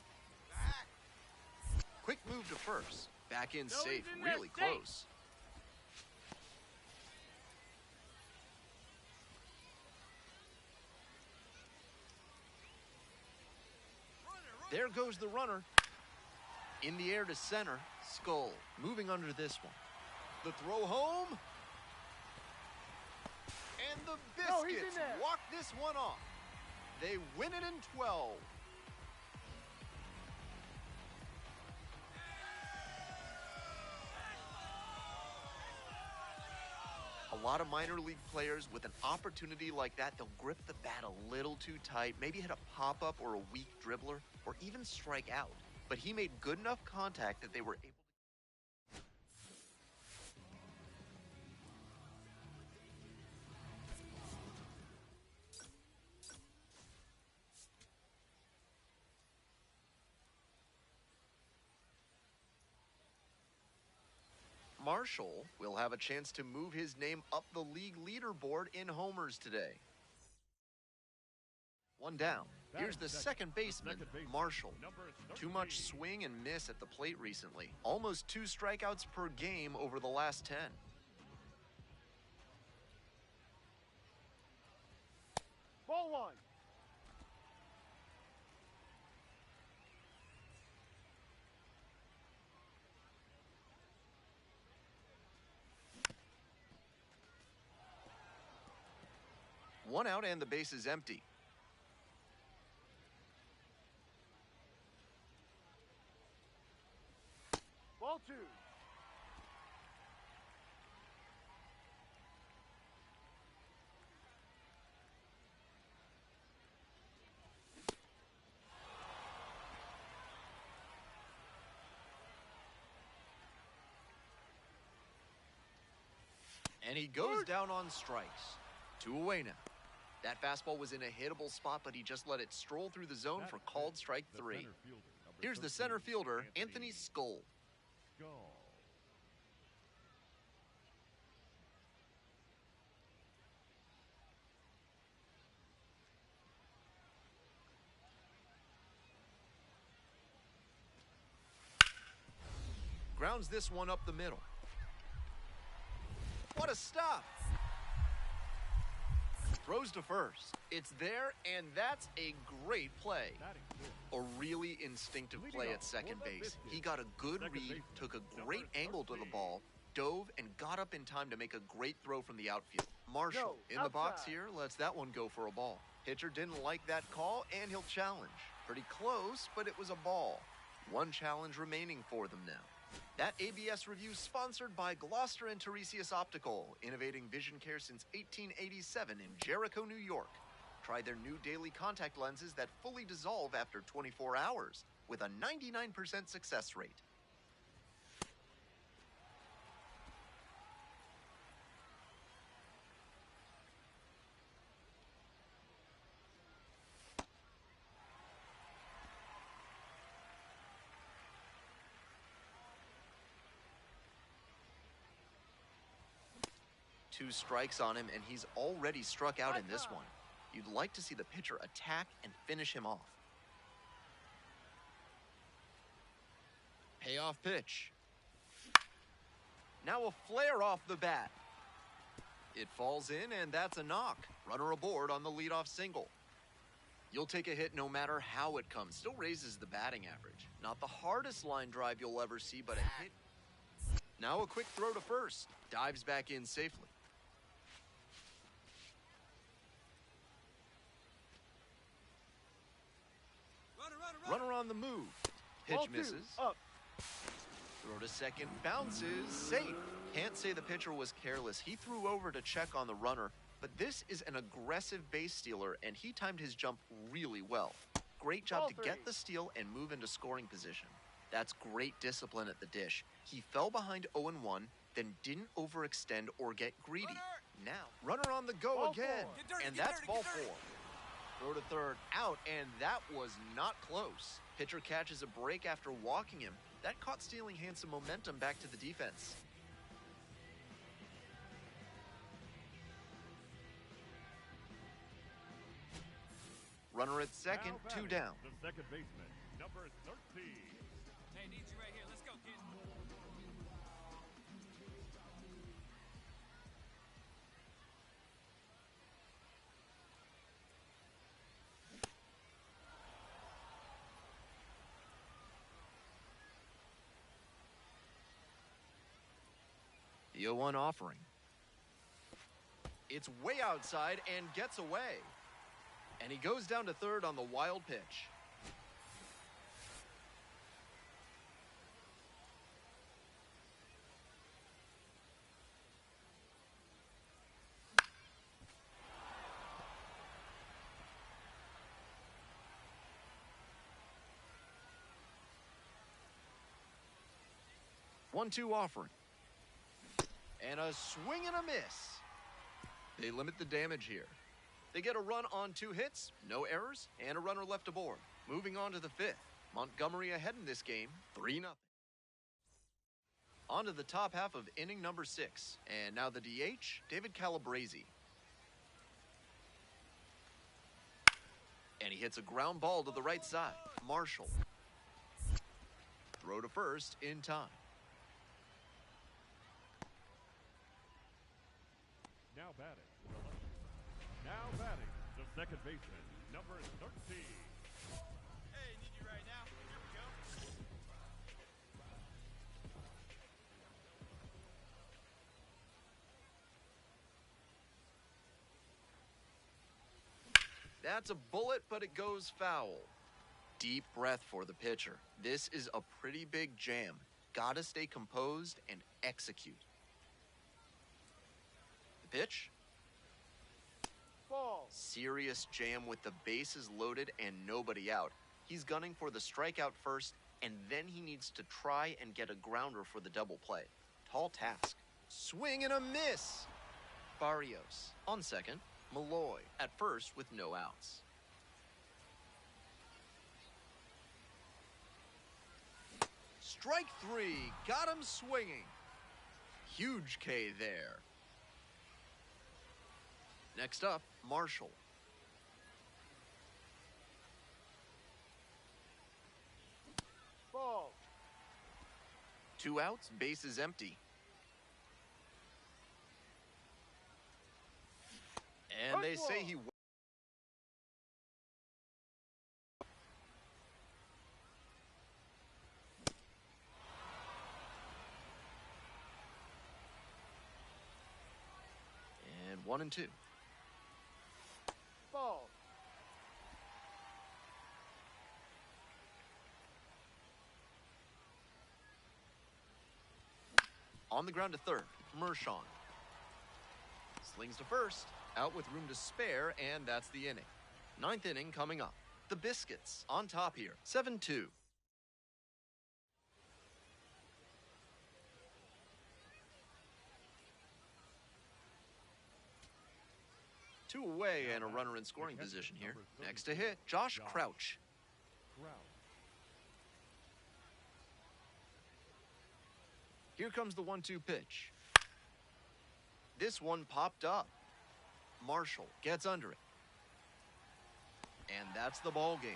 Quick move to first. Back in safe, really close. There goes the runner. In the air to center, Skull moving under this one. The throw home. And the Biscuits walk this one off. They win it in 12. A lot of minor league players with an opportunity like that, they'll grip the bat a little too tight, maybe hit a pop-up or a weak dribbler, or even strike out. But he made good enough contact that they were able to. Marshall will have a chance to move his name up the league leaderboard in homers today. 1 down. Here's the second baseman, Marshall. Too much swing and miss at the plate recently. Almost 2 strikeouts per game over the last 10. Ball 1. One out and the base is empty. Ball 2. And he goes down on strikes. 2 away now. That fastball was in a hittable spot, but he just let it stroll through the zone for called strike 3. Here's the center fielder, Anthony Skull. Grounds this one up the middle. What a stop! Throws to first. It's there, and that's a great play. A really instinctive play at second base. He got a good read, took a great angle to the ball, dove, and got up in time to make a great throw from the outfield. Marshall in the box here lets that one go for a ball. Pitcher didn't like that call, and he'll challenge. Pretty close, but it was a ball. 1 challenge remaining for them now. That ABS review sponsored by Gloucester and Tiresias Optical, innovating vision care since 1887 in Jericho, New York. Try their new daily contact lenses that fully dissolve after 24 hours with a 99% success rate. Two strikes on him, and he's already struck out in this one. You'd like to see the pitcher attack and finish him off. Payoff pitch. Now a flare off the bat. It falls in, and that's a knock. Runner aboard on the leadoff single. You'll take a hit no matter how it comes. Still raises the batting average. Not the hardest line drive you'll ever see, but a hit. Now a quick throw to first. Dives back in safely. Runner on the move. Pitch misses. Up. Throw to second, bounces, safe. Can't say the pitcher was careless. He threw over to check on the runner, but this is an aggressive base stealer, and he timed his jump really well. Great job to get the steal and move into scoring position. That's great discipline at the dish. He fell behind 0-1, then didn't overextend or get greedy. Now, runner on the go again, and that's ball 4. Throw to third, out, and that was not close. Pitcher catches a break after walking him. That caught stealing hands some momentum back to the defense. Runner at second, 2 down. The second baseman, number 13. Hey, need you right here. Let's go, kid. The 0-1 offering. It's way outside and gets away. And he goes down to third on the wild pitch. One-two offering. And a swing and a miss. They limit the damage here. They get a run on 2 hits, no errors, and a runner left aboard. Moving on to the 5th. Montgomery ahead in this game, 3-0. On to the top half of inning number 6. And now the DH, David Calabrese. And he hits a ground ball to the right side. Marshall. Throw to first in time. Now batting. Now batting, the second baseman, number 13. Hey, need you right now. Here we go. That's a bullet, but it goes foul. Deep breath for the pitcher. This is a pretty big jam. gotta stay composed and execute. The pitch. Ball. Serious jam with the bases loaded and nobody out. He's gunning for the strikeout first, and then he needs to try and get a grounder for the double play. Tall task. Swing and a miss. Barrios on second. Malloy at first with no outs. Strike three. Got him swinging. Huge K there. Next up, Marshall. Ball. 2 outs, bases empty. And they say he... And 1-2. Ball. On the ground to third, Mershon. Slings to first, out with room to spare, and that's the inning. 9th inning coming up. The Biscuits on top here, 7-2. Two away and a runner in scoring position here. Next to hit, Josh Crouch. Here comes the 1-2 pitch. This one popped up. Marshall gets under it. And that's the ball game.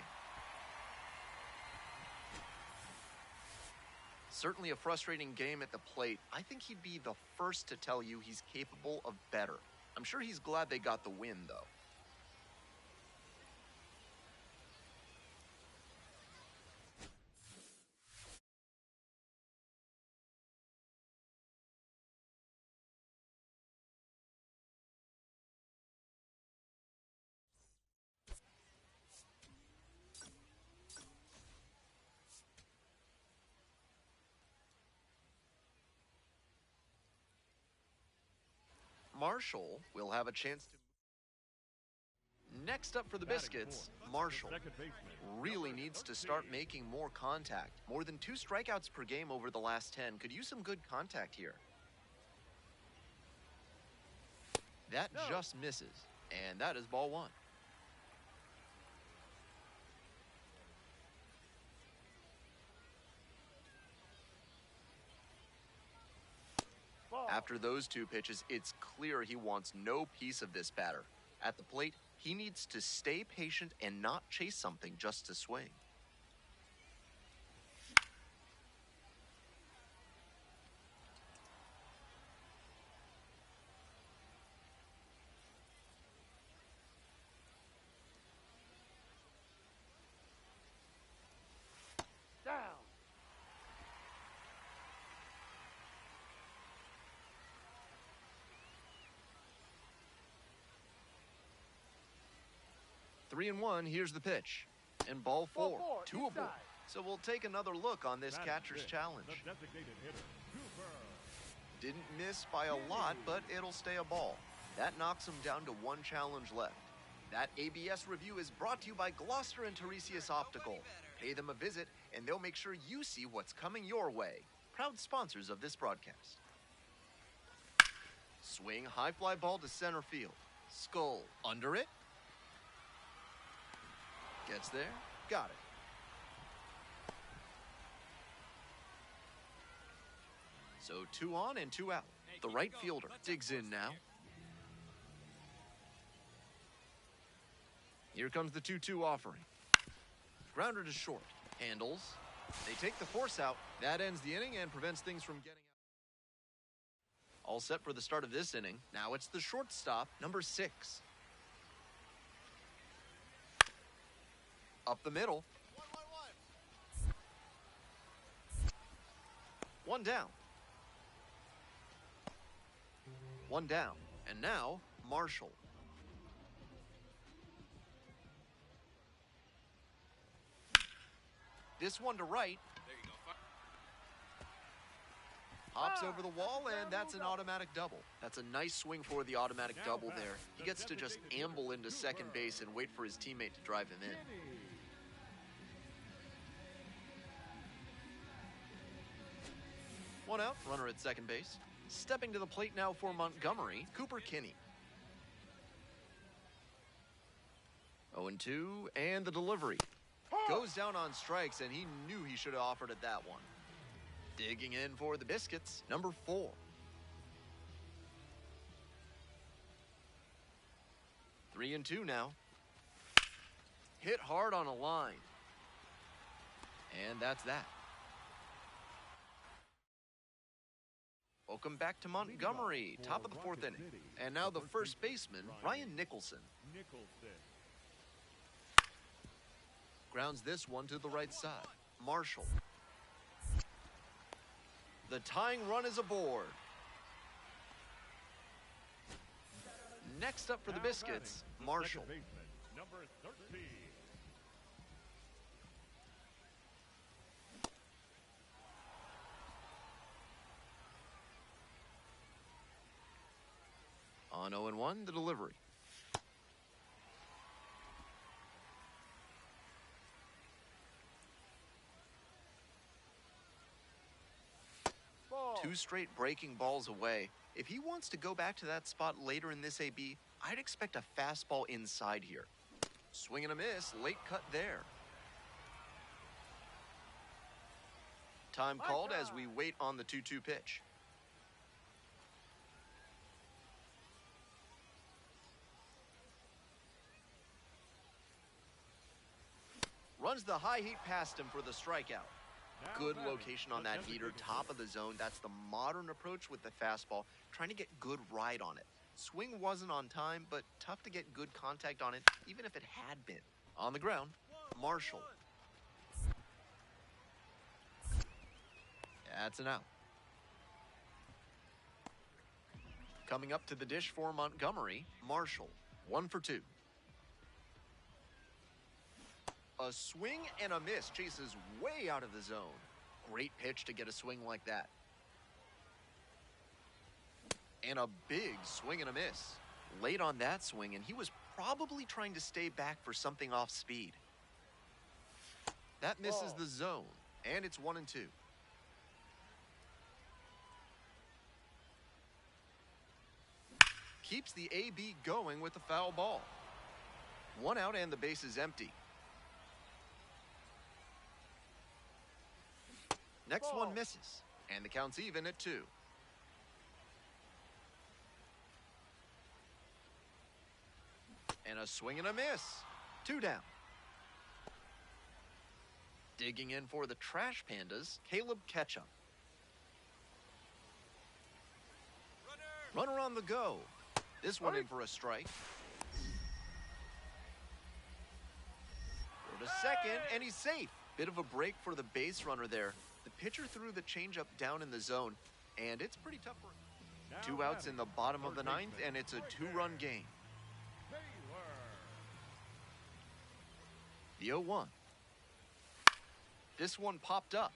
Certainly a frustrating game at the plate. I think he'd be the first to tell you he's capable of better. I'm sure he's glad they got the win, though. Marshall will have a chance to... Next up for the Biscuits, Marshall really needs to start making more contact. More than 2 strikeouts per game over the last 10. Could use some good contact here. That just misses, and that is ball 1. After those 2 pitches, it's clear he wants no piece of this batter. At the plate, he needs to stay patient and not chase something just to swing. Down. 3-1, here's the pitch. And ball 4, Ball 4, 2 aboard. inside. So we'll take another look on this catcher's challenge. The designated hitter, Cooper. Didn't miss by a lot, but it'll stay a ball. That knocks him down to 1 challenge left. That ABS review is brought to you by Gloucester and Tiresias Optical. Pay them a visit, and they'll make sure you see what's coming your way. Proud sponsors of this broadcast. Swing, high fly ball to center field. Skull under it. Gets there. Got it. So 2 on and 2 out. The right fielder digs in now. Here comes the 2-2 offering. Grounder to short. Handles. They take the force out. That ends the inning and prevents things from getting out. All set for the start of this inning. Now it's the shortstop, number 6. Up the middle. 1 down. 1 down. And now, Marshall. This one to right. There you go. Hops over the wall, and that's an automatic double. That's a nice swing for the automatic double there. He gets to just amble into second base and wait for his teammate to drive him in. One out, runner at second base. Stepping to the plate now for Montgomery, Cooper Kinney. 0-2, and the delivery. Goes down on strikes, and he knew he should have offered at that one. Digging in for the Biscuits, number 4. 3-2 now. Hit hard on a line. And that's that. Welcome back to Montgomery, top of the 4th inning. And now the first baseman, Ryan Nicholson. Grounds this one to the right side. Marshall. The tying run is aboard. Next up for the Biscuits, Marshall. Number 13. On 0-1, the delivery. Ball. 2 straight breaking balls away. If he wants to go back to that spot later in this AB, I'd expect a fastball inside here. Swing and a miss, late cut there. Time called as we wait on the 2-2 pitch. Runs the high heat past him for the strikeout. Good location on that heater, top of the zone. That's the modern approach with the fastball, trying to get good ride on it. Swing wasn't on time, but tough to get good contact on it, even if it had been. On the ground, Marshall. That's an out. Coming up to the dish for Montgomery, Marshall. 1 for 2. A swing and a miss, chases way out of the zone. Great pitch to get a swing like that. And a big swing and a miss. Late on that swing, and he was probably trying to stay back for something off speed. That misses the zone, and it's 1-2. Keeps the AB going with the foul ball. 1 out and the base is empty. Next one misses, and the count's even at 2. And a swing and a miss. 2 down. Digging in for the Trash Pandas, Caleb Ketchum. Runner on the go. This one in for a strike. Go to second, and he's safe. Bit of a break for the base runner there. The pitcher threw the changeup down in the zone, and it's pretty tough for him. 2 outs in the bottom of the 9th, and it's a 2-run game. The 0-1. This one popped up.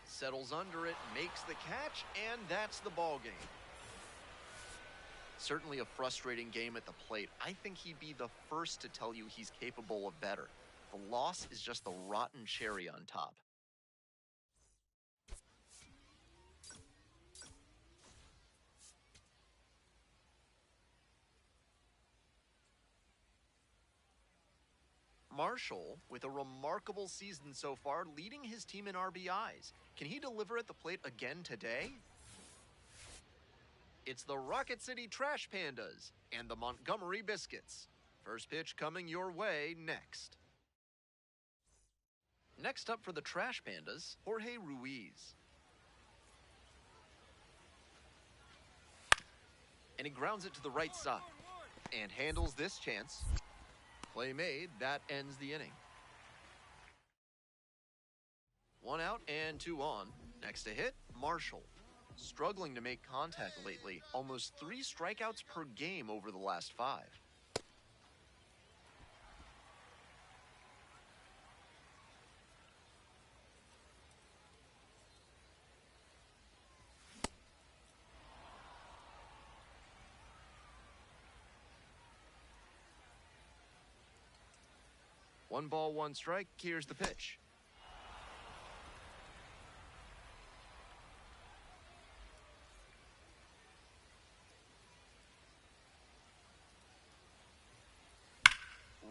Settles under it, makes the catch, and that's the ball game. Certainly a frustrating game at the plate. I think he'd be the first to tell you he's capable of better. The loss is just the rotten cherry on top. Marshall, with a remarkable season so far, leading his team in RBIs. Can he deliver at the plate again today? It's the Rocket City Trash Pandas and the Montgomery Biscuits. First pitch coming your way next. Next up for the Trash Pandas, Jorge Ruiz. And he grounds it to the right side and handles this chance. Play made, that ends the inning. 1 out and 2 on. Next to hit, Marshall. Struggling to make contact lately. Almost 3 strikeouts per game over the last 5. 1 ball, 1 strike. Here's the pitch.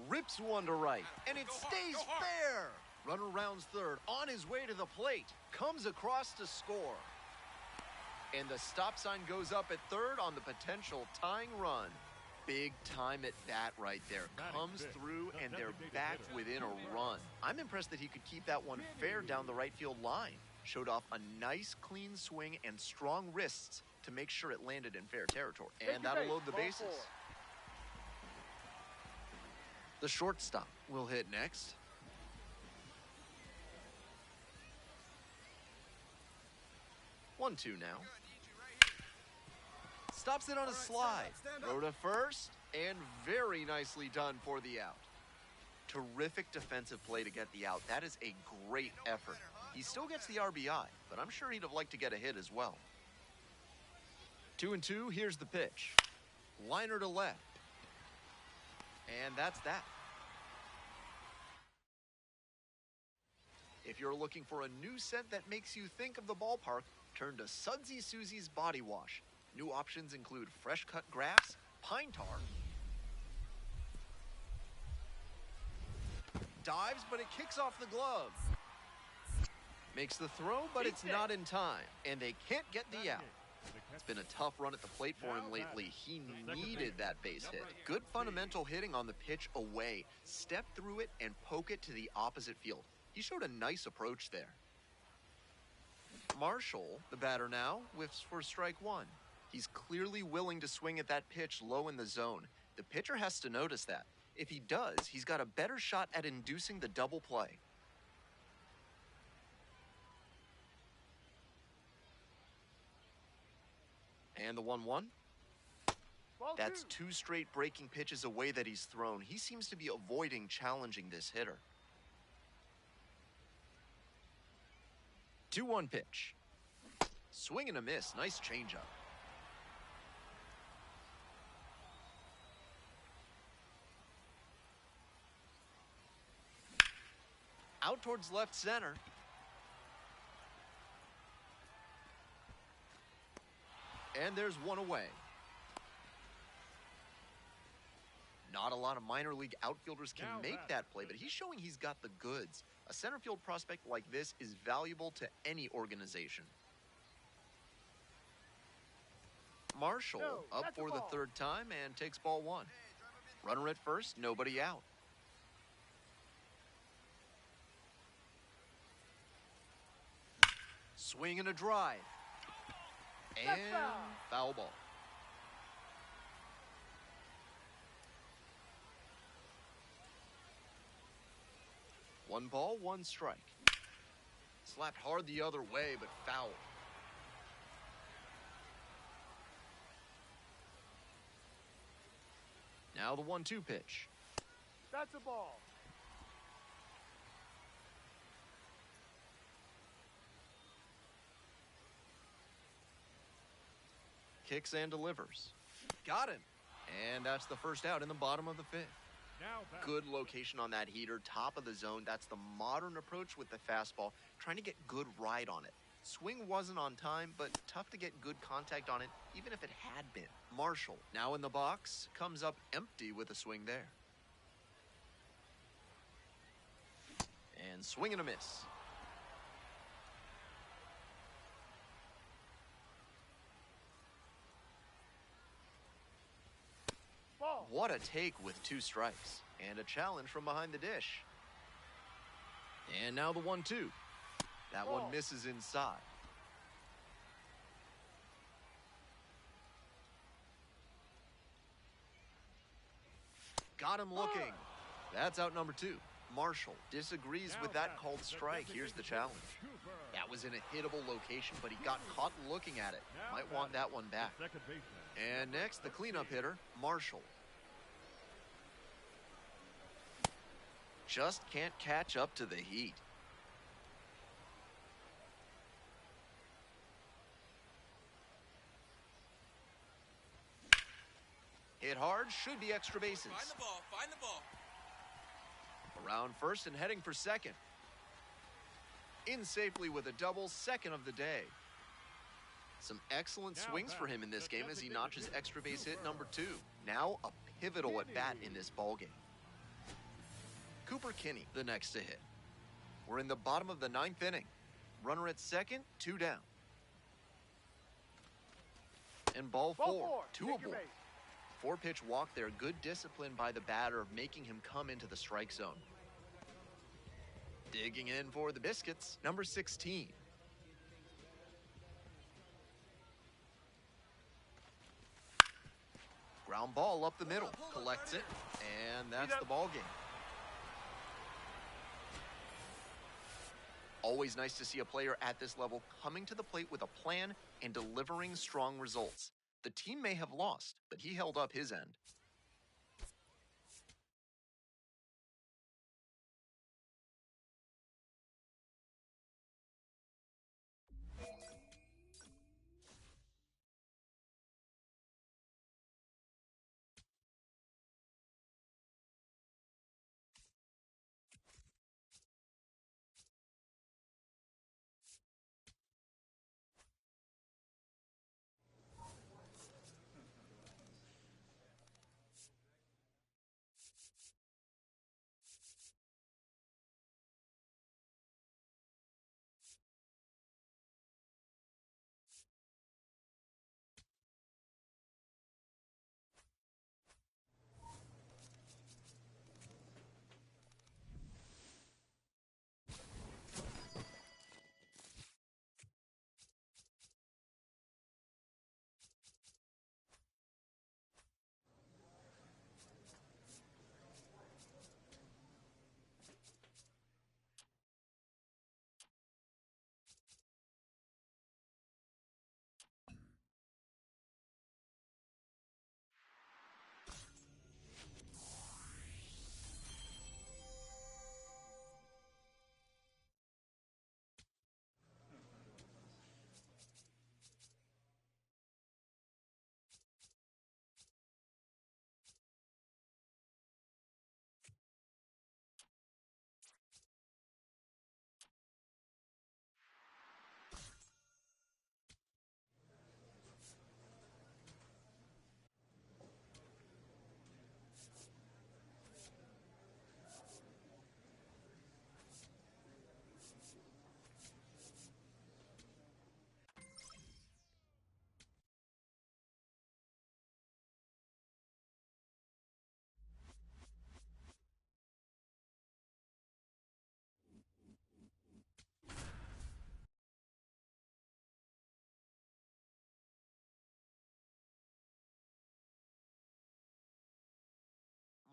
Rips one to right, and it stays fair. Runner rounds third, on his way to the plate, comes across to score. And the stop sign goes up at third on the potential tying run. Big time at bat right there. Comes through, and they're back within a run. I'm impressed that he could keep that one fair down the right field line. Showed off a nice, clean swing and strong wrists to make sure it landed in fair territory. And that'll load the bases. The shortstop will hit next. One, two now. Stops it on a slide. Throw to first, and very nicely done for the out. Terrific defensive play to get the out. That is a great effort. He still gets the RBI, but I'm sure he'd have liked to get a hit as well. 2-2, here's the pitch. Liner to left. And that's that. If you're looking for a new scent that makes you think of the ballpark, turn to Sudsy Susie's Body Wash. New options include fresh cut grass, pine tar, dives, but it kicks off the glove. Makes the throw, but it's not in time, and they can't get the out. It's been a tough run at the plate for him lately. He needed that base hit. Good fundamental hitting on the pitch away. Step through it and poke it to the opposite field. He showed a nice approach there. Marshall, the batter now, whiffs for strike one. He's clearly willing to swing at that pitch low in the zone. The pitcher has to notice that. If he does, he's got a better shot at inducing the double play. And the 1-1. That's two straight breaking pitches away that he's thrown. He seems to be avoiding challenging this hitter. 2-1 pitch. Swing and a miss. Nice changeup. Out towards left center. And there's one away. Not a lot of minor league outfielders can make that play, but he's showing he's got the goods. A center field prospect like this is valuable to any organization. Marshall up for the third time and takes ball one. Runner at first, nobody out. Swing and a drive. And foul ball. One ball, one strike. Slapped hard the other way, but foul. Now the 1-2 pitch. That's a ball. Kicks and delivers. Got him. And that's the first out in the bottom of the fifth. Good location on that heater, top of the zone. That's the modern approach with the fastball, trying to get good ride on it. Swing wasn't on time, but tough to get good contact on it, even if it had been. Marshall, now in the box, comes up empty with a swing there. And swing and a miss. What a take with two strikes. And a challenge from behind the dish. And now the 1-2. That one misses inside. Got him looking. That's out number 2. Marshall disagrees with that called strike. Here's the challenge. That was in a hittable location, but he got caught looking at it. Might want that one back. And next, the cleanup hitter, Marshall. Just can't catch up to the heat. Hit hard, should be extra bases. Find the ball, find the ball. Found first and heading for second. In safely with a double, second of the day. Some excellent swings for him in this game as he notches extra base hit number 2. Now a pivotal at bat in this ballgame. Cooper Kinney, the next to hit. We're in the bottom of the 9th inning. Runner at second, 2 down. And ball 4, 2 aboard. 4-pitch walk there, good discipline by the batter, making him come into the strike zone. Digging in for the Biscuits, number 16. Ground ball up the middle, collects it, and that's the ball game. Always nice to see a player at this level coming to the plate with a plan and delivering strong results. The team may have lost, but he held up his end.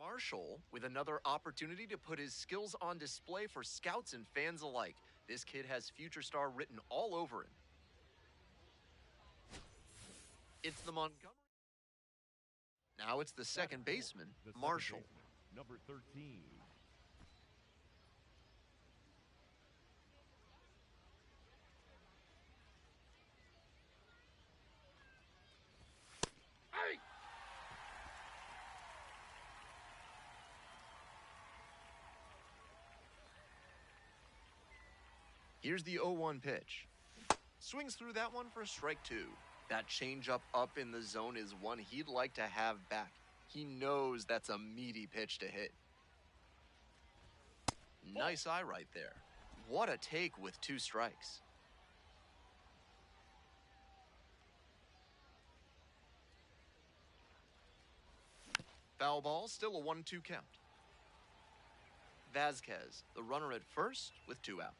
Marshall with another opportunity to put his skills on display for scouts and fans alike. This kid has future star written all over him. It's the Montgomery. Now it's the second baseman, Marshall. Number 13. Here's the 0-1 pitch. Swings through that one for strike 2. That changeup up in the zone is one he'd like to have back. He knows that's a meaty pitch to hit. Nice eye right there. What a take with 2 strikes. Foul ball, still a 1-2 count. Vasquez, the runner at first with 2 out.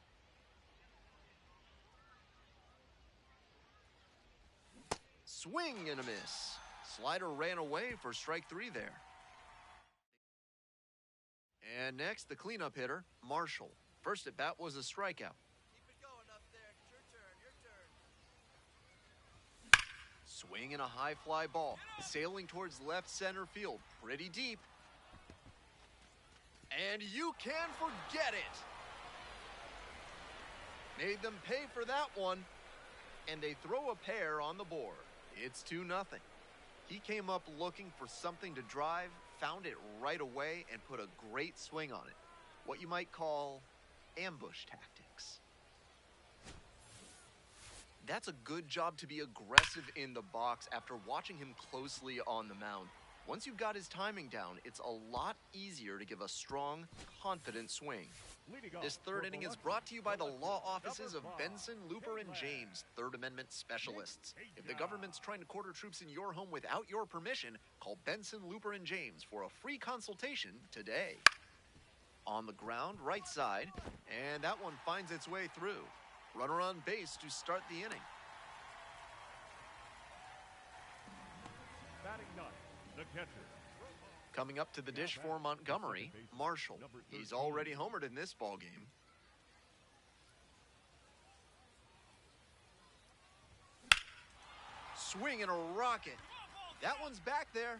Swing and a miss. Slider ran away for strike 3 there. And next, the cleanup hitter, Marshall. First at bat was a strikeout. Keep it going up there. It's your turn. Your turn. Swing and a high fly ball. Sailing towards left center field. Pretty deep. And you can forget it. Made them pay for that one. And they throw a pair on the board. It's 2-0. He came up looking for something to drive, found it right away, and put a great swing on it. what you might call ambush tactics. That's a good job to be aggressive in the box after watching him closely on the mound. Once you've got his timing down, it's a lot easier to give a strong, confident swing. This third inning is brought to you by the law offices of Benson, Looper, and James, Third Amendment specialists. If the government's trying to quarter troops in your home without your permission, call Benson, Looper, and James for a free consultation today. On the ground, right side, and that one finds its way through. Runner on base to start the inning. Batting ninth, the catcher. Coming up to the dish for Montgomery, Marshall. He's already homered in this ballgame. Swing and a rocket. That one's back there.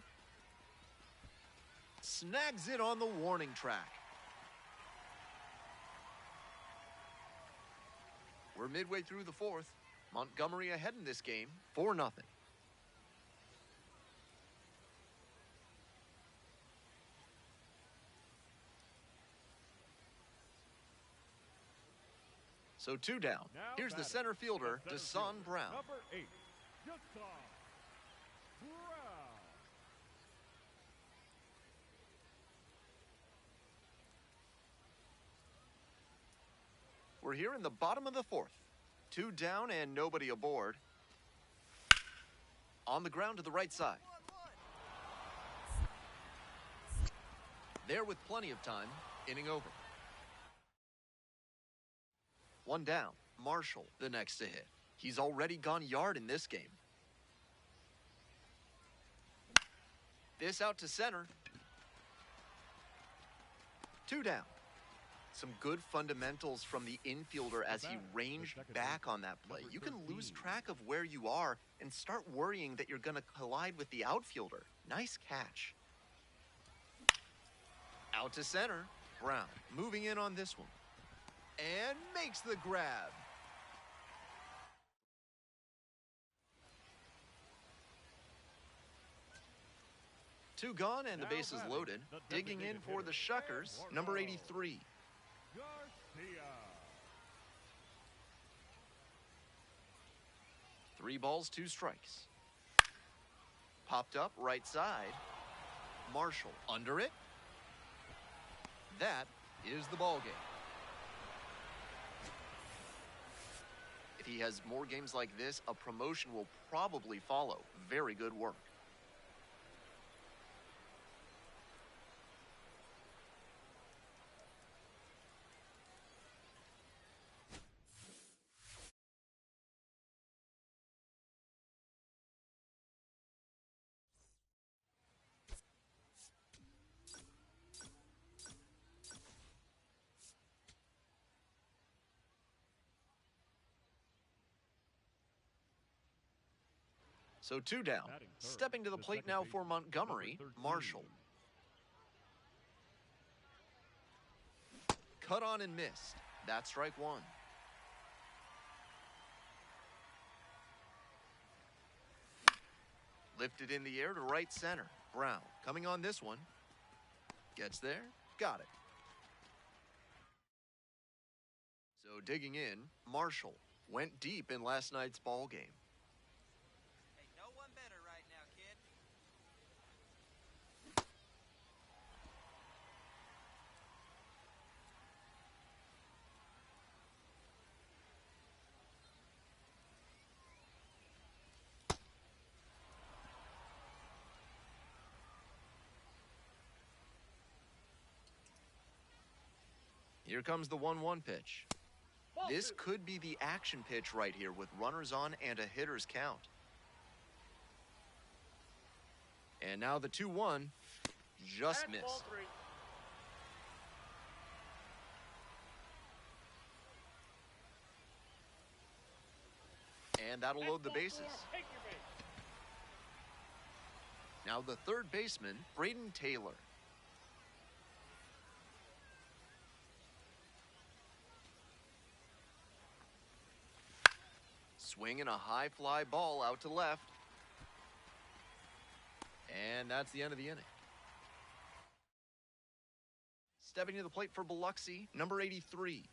Snags it on the warning track. We're midway through the fourth. Montgomery ahead in this game, 4-0. So 2 down. Now Here's the batting, center fielder, the center Deshaun fielder, Brown. Number 8, Deshaun Brown. We're here in the bottom of the fourth. 2 down and nobody aboard. On the ground to the right side. There with plenty of time. Inning over. 1 down. Marshall, the next to hit. He's already gone yard in this game. This out to center. 2 down. Some good fundamentals from the infielder as he ranged back on that play. You can lose track of where you are and start worrying that you're going to collide with the outfielder. Nice catch. Out to center. Brown moving in on this one. And makes the grab. Two gone and the bases loaded. Digging in for the Shuckers, number 83. Garcia. 3 balls, 2 strikes. Popped up right side. Marshall under it. That is the ball game. If he has more games like this, a promotion will probably follow. Very good work. So 2 down. Stepping to the plate now for Montgomery, Marshall. Cut on and missed. That's strike 1. Lifted in the air to right center. Brown coming on this one. Gets there. Got it. So digging in, Marshall went deep in last night's ball game. Hey, no one better right now, kid. Here comes the 1-1 pitch. This could be the action pitch right here with runners on and a hitter's count. And now the 2-1 just And ball missed. 3. And that'll And load the ball bases. 4. Take your base. Now the third baseman, Braden Taylor. Swinging a high fly ball out to left. And that's the end of the inning. Stepping to the plate for Biloxi, number 83.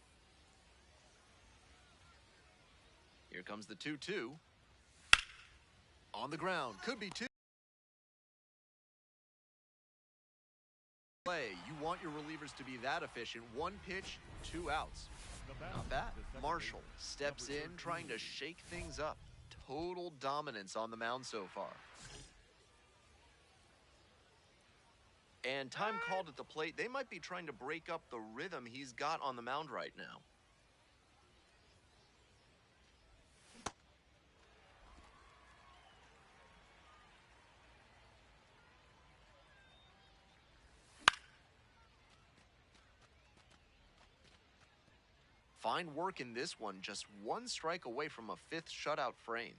Here comes the 2-2. On the ground, could be two. Play. You want your relievers to be that efficient. One pitch, 2 outs. Not bad. Marshall steps in, trying to shake things up. Total dominance on the mound so far. And time called at the plate. They might be trying to break up the rhythm he's got on the mound right now. Fine work in this one, just 1 strike away from a 5th shutout frame.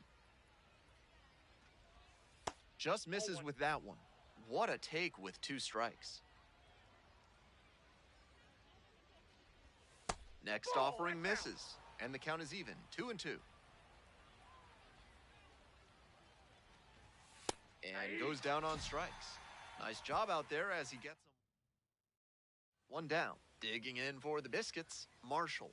Just misses with that one. What a take with 2 strikes. Next offering misses, and the count is even, 2-2. And goes down on strikes. Nice job out there as he gets them. 1 down. Digging in for the biscuits, Marshall.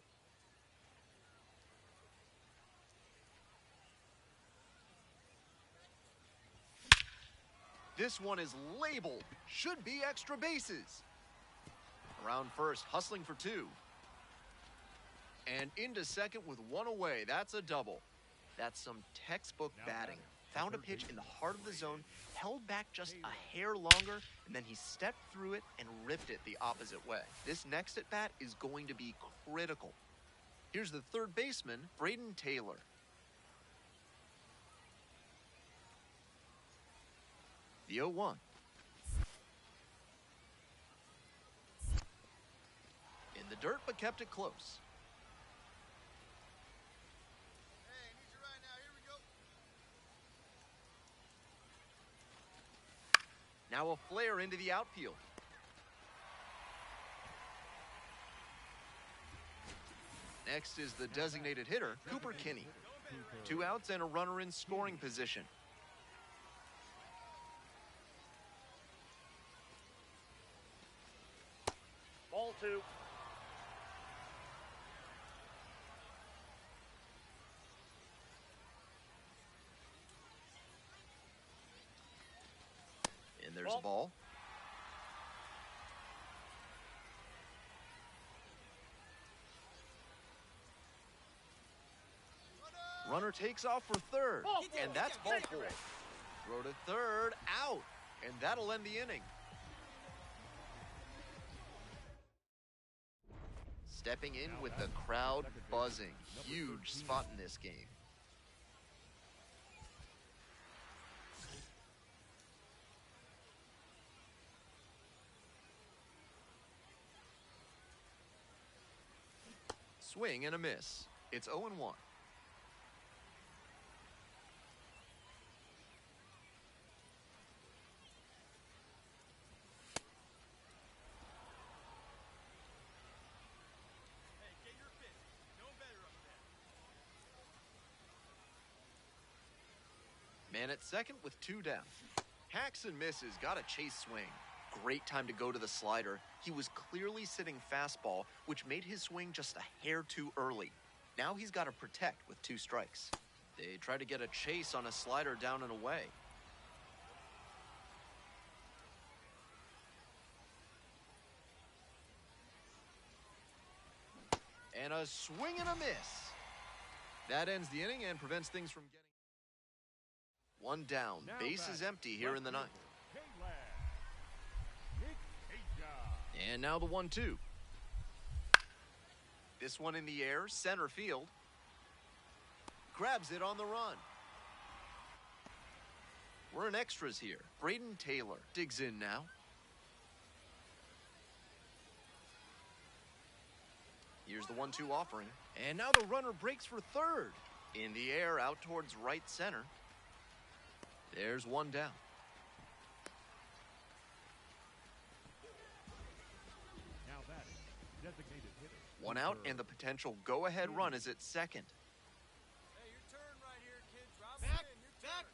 This one is labeled. Should be extra bases. Around first, hustling for 2. And into second with 1 away. That's a double. That's some textbook batting. Found a pitch in the heart of the zone, held back just a hair longer, and then he stepped through it and ripped it the opposite way. This next at bat is going to be critical. Here's the third baseman, Braden Taylor. The 0-1. In the dirt, but kept it close. Hey, need you right now. Here we go. Now a flare into the outfield. Next is the designated hitter, Cooper Kinney. 2 outs and a runner in scoring position. Ball 2. And there's a ball. Runner takes off for third, and that's ball 4. Throw to third, out, and that'll end the inning. Stepping in with the crowd buzzing. Huge spot in this game. Swing and a miss. It's 0-1. Hey, get your fist. No better up there. Man at second with 2 down. Hacks and misses, got a chase swing. Great time to go to the slider. He was clearly sitting fastball, which made his swing just a hair too early. Now he's got to protect with 2 strikes. They try to get a chase on a slider down and away. And a swing and a miss. That ends the inning and prevents things from getting... 1 down. Base is empty here in the 9th. And now the 1-2. This one in the air, center field. Grabs it on the run. We're in extras here. Braden Taylor digs in now. Here's the 1-2 offering. And now the runner breaks for third. In the air, out towards right center. There's 1 down. Now batting, designated hitter. 1 out, and the potential go-ahead run is at second. Hey, your turn right here, kids. Robinson, your turn.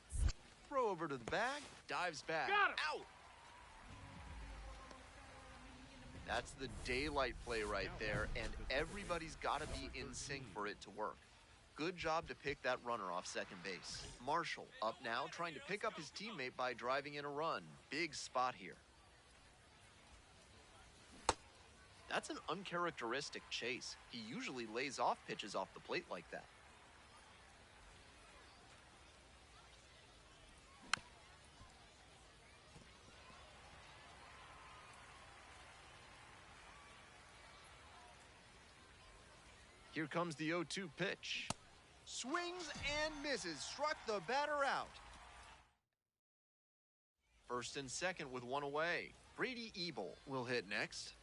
Throw over to the bag, dives back. Got him. Out. That's the daylight play right there, and everybody's got to be in sync for it to work. Good job to pick that runner off second base. Marshall up now, trying to pick up his teammate by driving in a run. Big spot here. That's an uncharacteristic chase. He usually lays off pitches off the plate like that. Here comes the 0-2 pitch. Swings and misses. Struck the batter out. First and second with one away. Brady Ebel will hit next.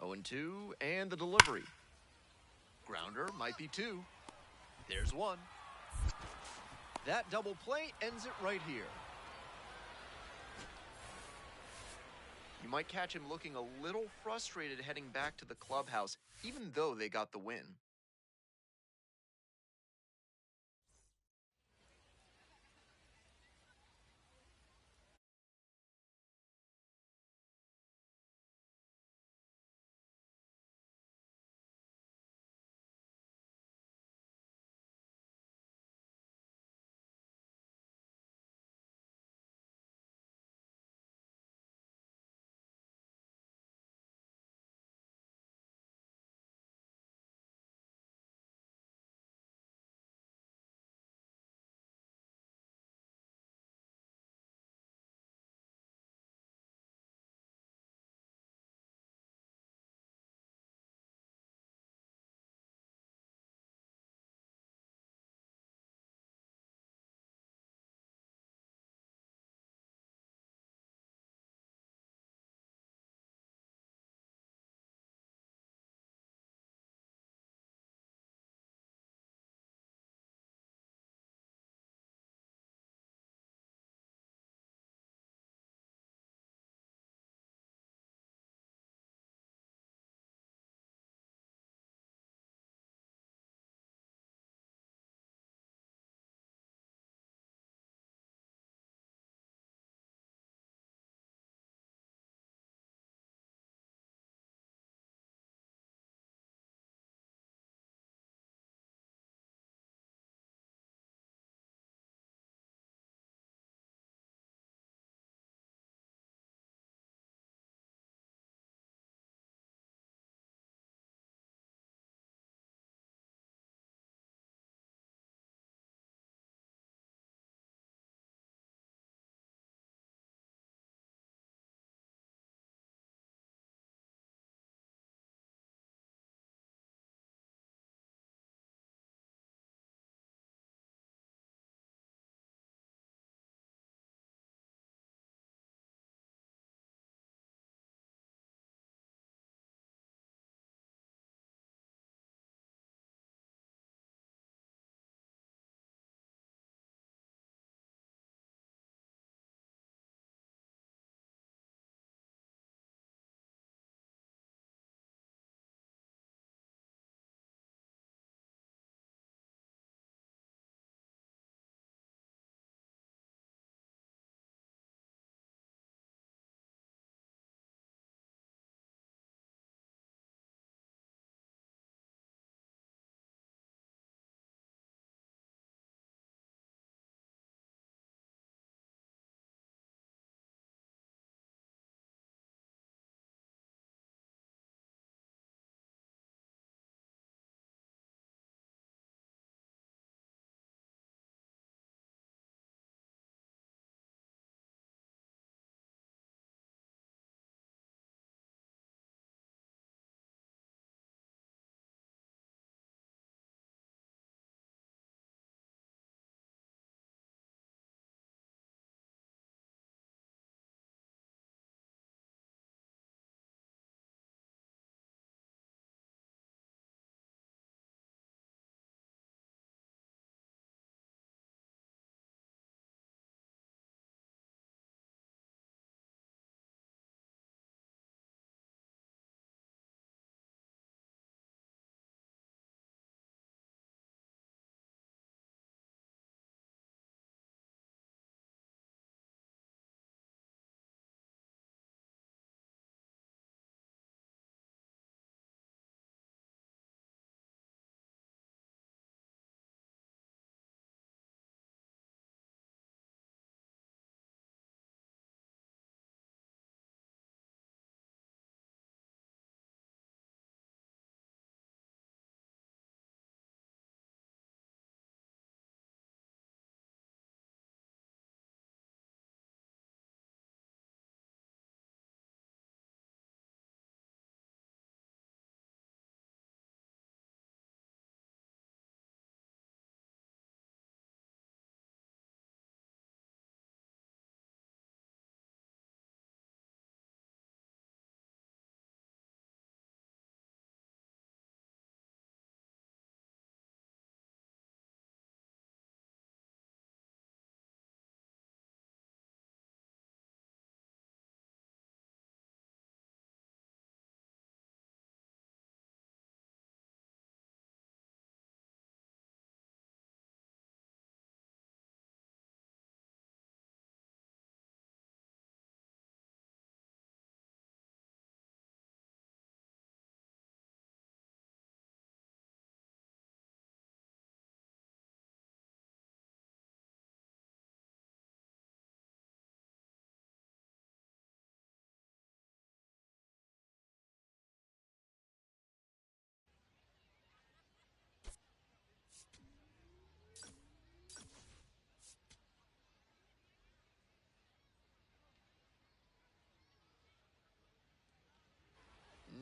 0-2, and the delivery. Grounder might be two. There's one. That double play ends it right here. You might catch him looking a little frustrated heading back to the clubhouse, even though they got the win.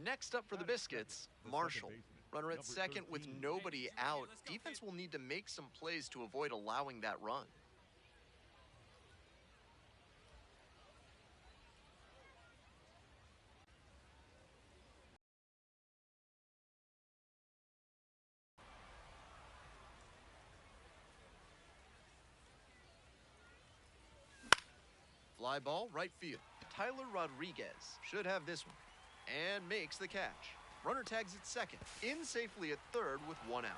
Next up for the Biscuits, Marshall. Runner at second with nobody out. Defense will need to make some plays to avoid allowing that run. Fly ball, right field. Tyler Rodriguez should have this one and makes the catch. Runner tags at second, in safely at third with one out.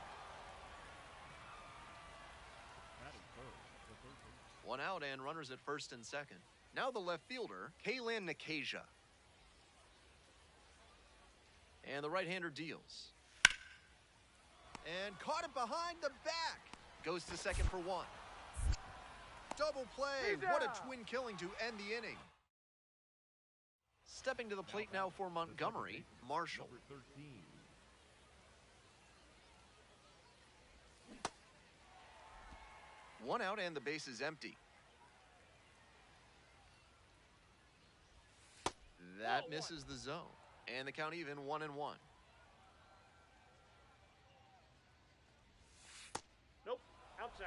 One out and runners at first and second. Now the left fielder, Kaylan Nikasia. And the right-hander deals. And caught it behind the back. Goes to second for one. Double play. What a twin killing to end the inning. Stepping to the plate now for Montgomery, Marshall. One out and the base is empty. That misses the zone. And the count even 1-1. Nope, outside.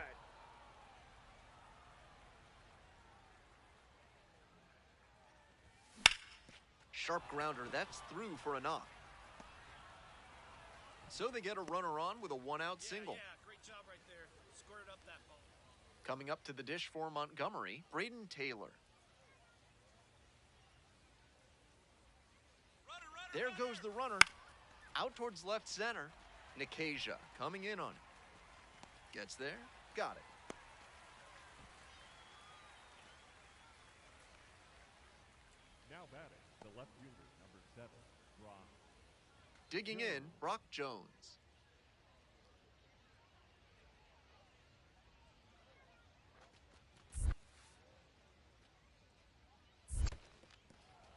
Sharp grounder, that's through for a knock. So they get a runner on with a one-out single. Yeah, great job right there. Squared up that ball. Coming up to the dish for Montgomery, Braden Taylor. There goes the runner. Out towards left center. Nikasia coming in on it. Gets there. Got it. Now batting, the left fielder, number 7, Brock. Digging in, Brock Jones.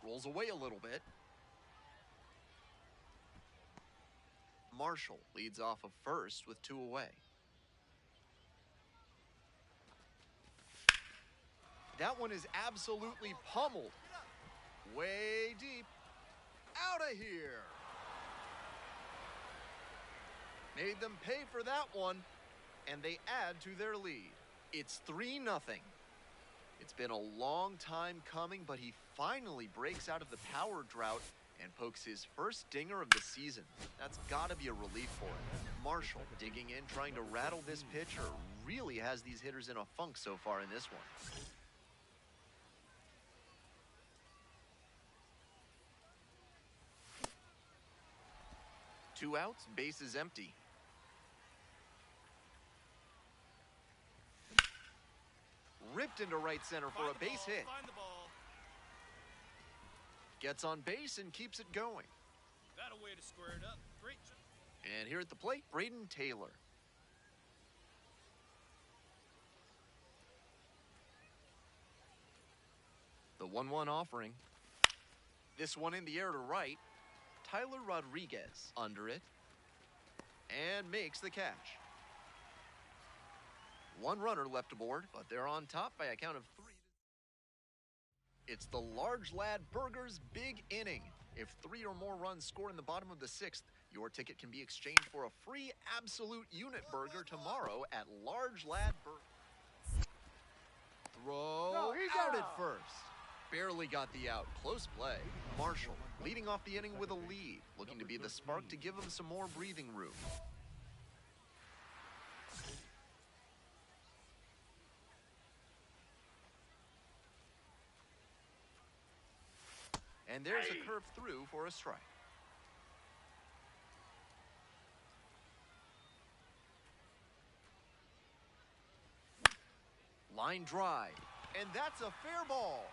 Rolls away a little bit. Marshall leads off of first with 2 away. That one is absolutely pummeled. Way deep. Out of here. Made them pay for that one, and they add to their lead. It's 3-0. It's been a long time coming, but he finally breaks out of the power drought and pokes his first dinger of the season. That's got to be a relief for him. Marshall digging in, trying to rattle this pitcher. Really has these hitters in a funk so far in this one. Two outs, base is empty. Ripped into right center for a base hit. Find the ball. Gets on base and keeps it going. Got a way to square it up. Great job. And here at the plate, Braden Taylor. The 1-1 offering. This one in the air to right. Tyler Rodriguez under it. And makes the catch. One runner left aboard, but they're on top by a count of 3. It's the Large Lad Burgers Big Inning. If 3 or more runs score in the bottom of the 6th, your ticket can be exchanged for a free absolute unit burger tomorrow at Large Lad Burgers. Throw out at first. Barely got the out. Close play. Marshall leading off the inning with a lead, looking to be the spark to give him some more breathing room. And there's a curve through for a strike. Line drive, and that's a fair ball.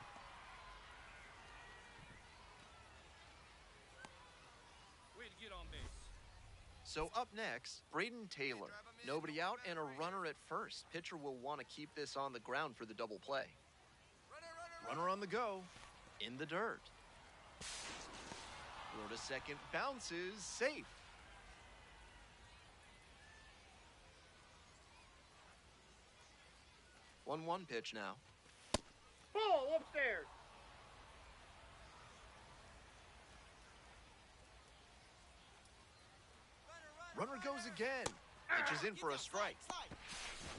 Way to get on base. So up next, Braden Taylor. Nobody out and a runner at first. Pitcher will want to keep this on the ground for the double play. Runner on the go, in the dirt. Throw to second, bounces, safe. One pitch now. Ball upstairs. moves again. Pitches in for a strike.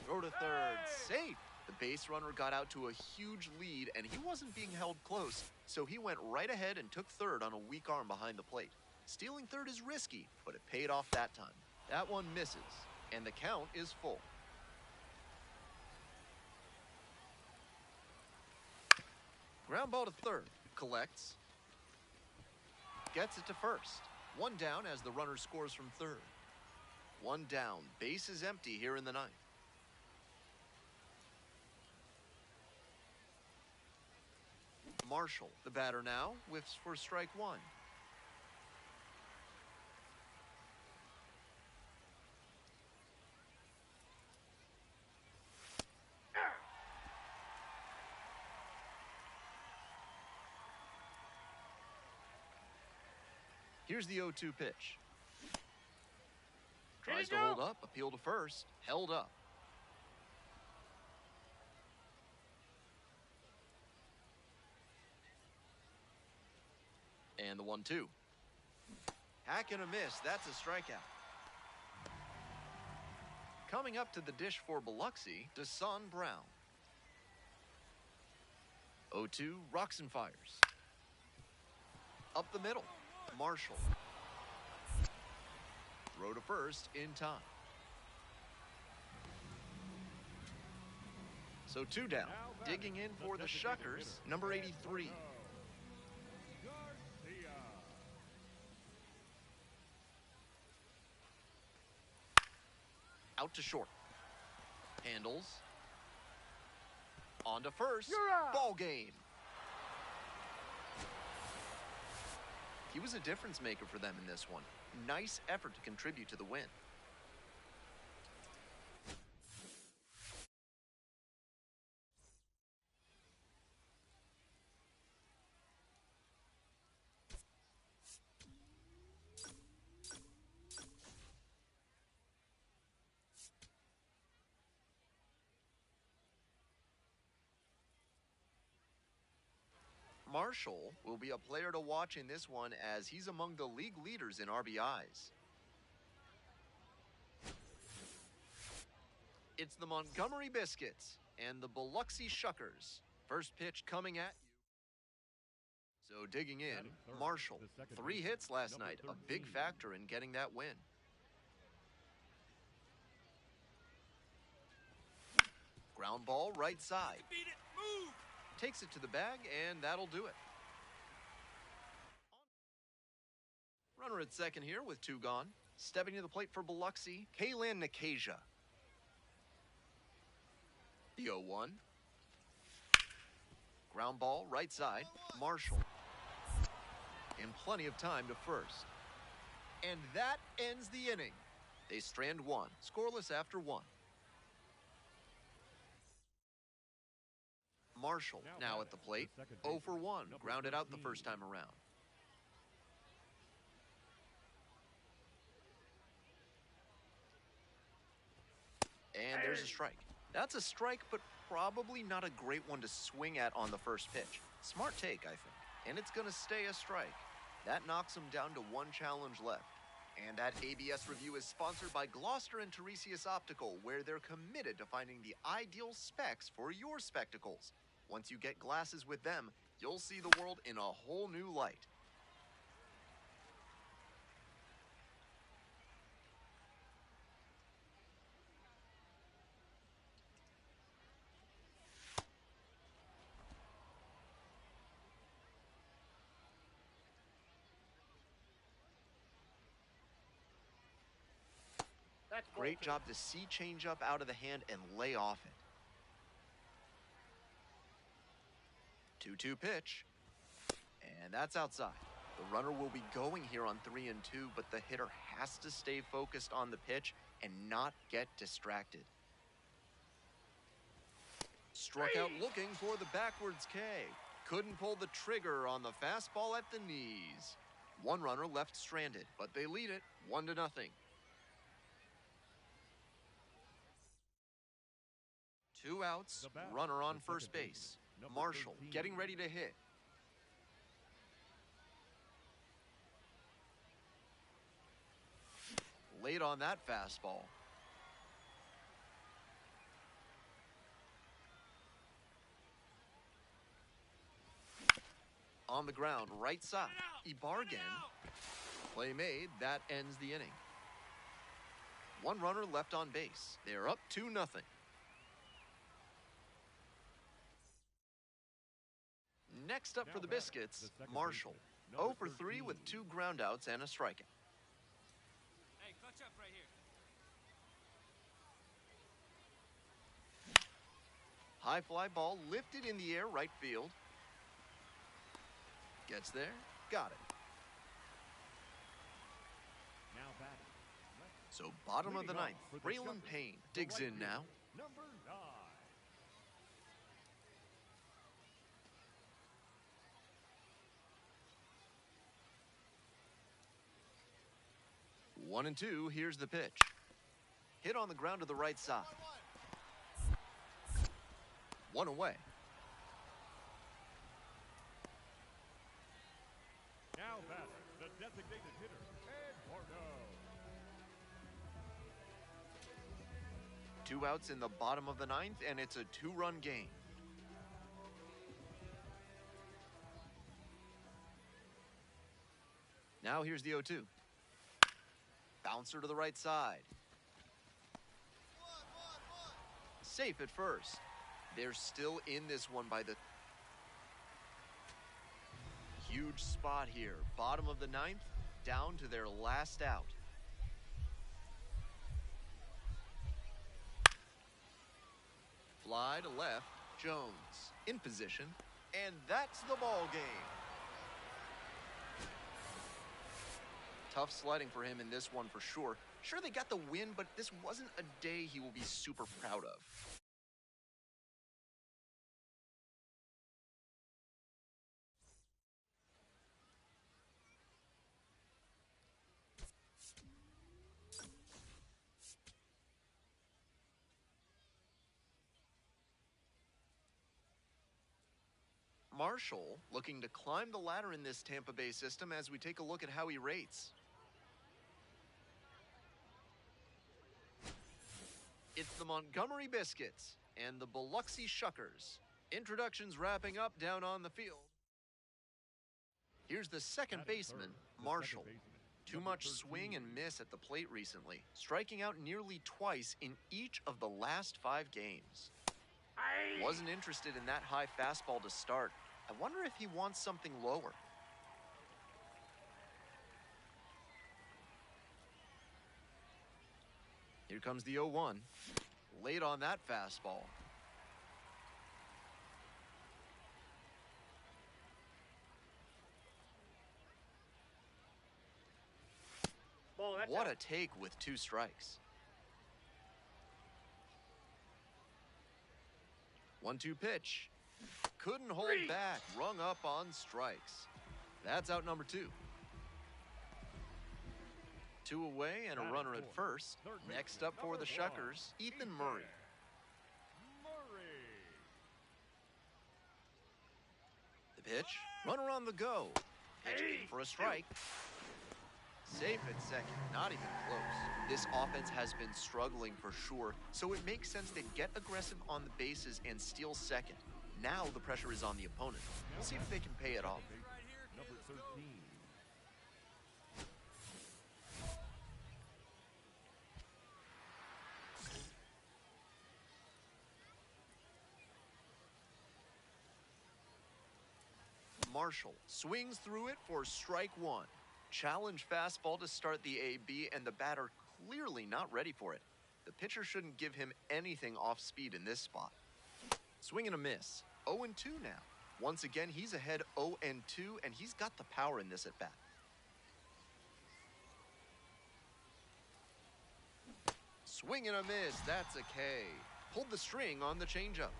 Throw to third, safe. The base runner got out to a huge lead, and he wasn't being held close, so he went right ahead and took third on a weak arm behind the plate. Stealing third is risky, but it paid off that time. That one misses, and the count is full. Ground ball to third, collects, gets it to first. One down as the runner scores from third. One down, base is empty here in the ninth. Marshall, the batter now, whiffs for strike one. Here's the 0-2 pitch. Tries to hold up, appeal to first, held up. And the 1-2. Hack and a miss, that's a strikeout. Coming up to the dish for Biloxi, Deshaun Brown. 0-2, rocks and fires. Up the middle, Marshall. Throw to first in time. So two down. Digging in for the Shuckers, number 83. Out to short. Handles. On to first. Ball game. He was a difference maker for them in this one. Nice effort to contribute to the win. Marshall will be a player to watch in this one as he's among the league leaders in RBIs. It's the Montgomery Biscuits and the Biloxi Shuckers. First pitch coming at you. So digging in, Marshall. 3 hits last night, a big factor in getting that win. Ground ball right side. Beat it. Move. Takes it to the bag, and that'll do it. Runner at second here with 2 gone. Stepping to the plate for Biloxi, Kaylan Nakasia. The 0-1. Ground ball right side, Marshall. And plenty of time to first. And that ends the inning. They strand 1, scoreless after 1. Marshall now at the plate, 0 for 1, grounded out the first time around. And there's a strike. That's a strike, but probably not a great one to swing at on the first pitch. Smart take, I think. And it's going to stay a strike. That knocks him down to 1 challenge left. And that ABS review is sponsored by Gloucester and Tiresias Optical, where they're committed to finding the ideal specs for your spectacles. Once you get glasses with them, you'll see the world in a whole new light. That's Great job to see changeup out of the hand and lay off it. 2-2 pitch. And that's outside. The runner will be going here on 3-2, but the hitter has to stay focused on the pitch and not get distracted. Struck out looking for the backwards K. Couldn't pull the trigger on the fastball at the knees. 1 runner left stranded, but they lead it 1-0. 2 outs, runner on first base. Marshall getting ready to hit. Late on that fastball. On the ground, right side. Ibargen. Play made. That ends the inning. One runner left on base. They're up 2-0. Next up for the Biscuits, Marshall. 0 for 3 with 2 groundouts and a strikeout. Hey, clutch up right here. High fly ball lifted in the air, right field. Gets there, got it. Now batting. So bottom of the Leading off ninth, for the Braylon Shuckers, Payne the digs right in fielder, now. Number 9. One and two, here's the pitch. Hit on the ground to the right side. One away. Now batting, the designated hitter, Eduardo. 2 outs in the bottom of the ninth, and it's a 2-run game. Now here's the 0-2. Bouncer to the right side. Safe at first. They're still in this one by the huge spot here. Bottom of the ninth, down to their last out. Fly to left, Jones in position, and that's the ball game. Tough sledding for him in this one for sure. Sure, they got the win, but this wasn't a day he will be super proud of. Marshall looking to climb the ladder in this Tampa Bay system as we take a look at how he rates. It's the Montgomery Biscuits and the Biloxi Shuckers. Introductions wrapping up down on the field. Here's the second Batting baseman, third, the Marshall. second baseman, Too number much 13. swing and miss at the plate recently, striking out nearly twice in each of the last 5 games. Wasn't interested in that high fastball to start. I wonder if he wants something lower. Here comes the 0-1. Late on that fastball. Ball, that's What out. a take with 2 strikes. 1-2 pitch. Couldn't hold back. Rung up on strikes. That's out number 2. 2 away and a Batting runner at fourth, first. third Next baseman, up for the number 1, Shuckers, Ethan Murray. Murray. The pitch. Runner on the go. Pitch in for a strike. Safe at second. Not even close. This offense has been struggling for sure, so it makes sense to get aggressive on the bases and steal second. Now the pressure is on the opponent. We'll see if they can pay it off. Right here. Number 13. Marshall swings through it for strike 1. Challenge fastball to start the AB, and the batter clearly not ready for it. The pitcher shouldn't give him anything off speed in this spot. Swing and a miss. 0-2 now. Once again, he's ahead 0-2, and he's got the power in this at bat. Swing and a miss. That's a K. Pulled the string on the changeup.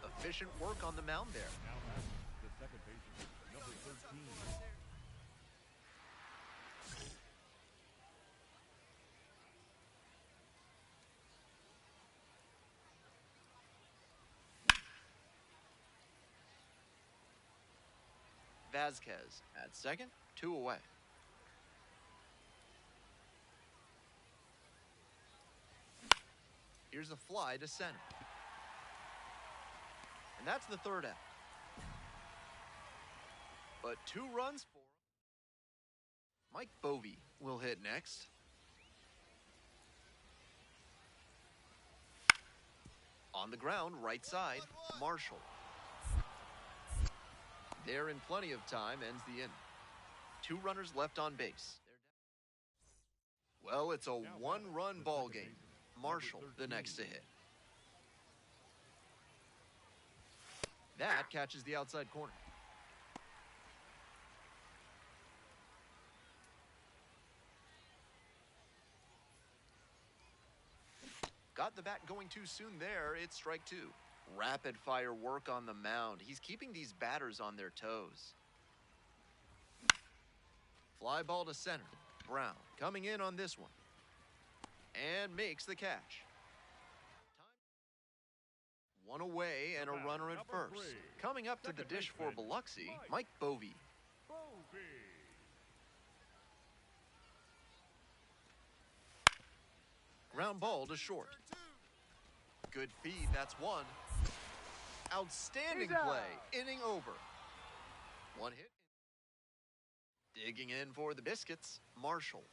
Efficient work on the mound there. Now batting, the second baseman, number 13. Vasquez at second, 2 away. Here's a fly to center. And that's the third out. But 2 runs for him. Mike Bovee will hit next. On the ground, right side, Marshall. There in plenty of time, ends the inning. 2 runners left on base. Well, it's a 1-run ball game. Marshall, the next to hit. That catches the outside corner. Got the bat going too soon there. It's strike 2. Rapid fire work on the mound. He's keeping these batters on their toes. Fly ball to center. Brown coming in on this one. And makes the catch. 1 away and a runner at first. Coming up to the dish for Biloxi, Mike Bovee. Ground ball to short. Good feed, that's 1. Outstanding play, inning over. 1 hit. Digging in for the Biscuits, Marshall.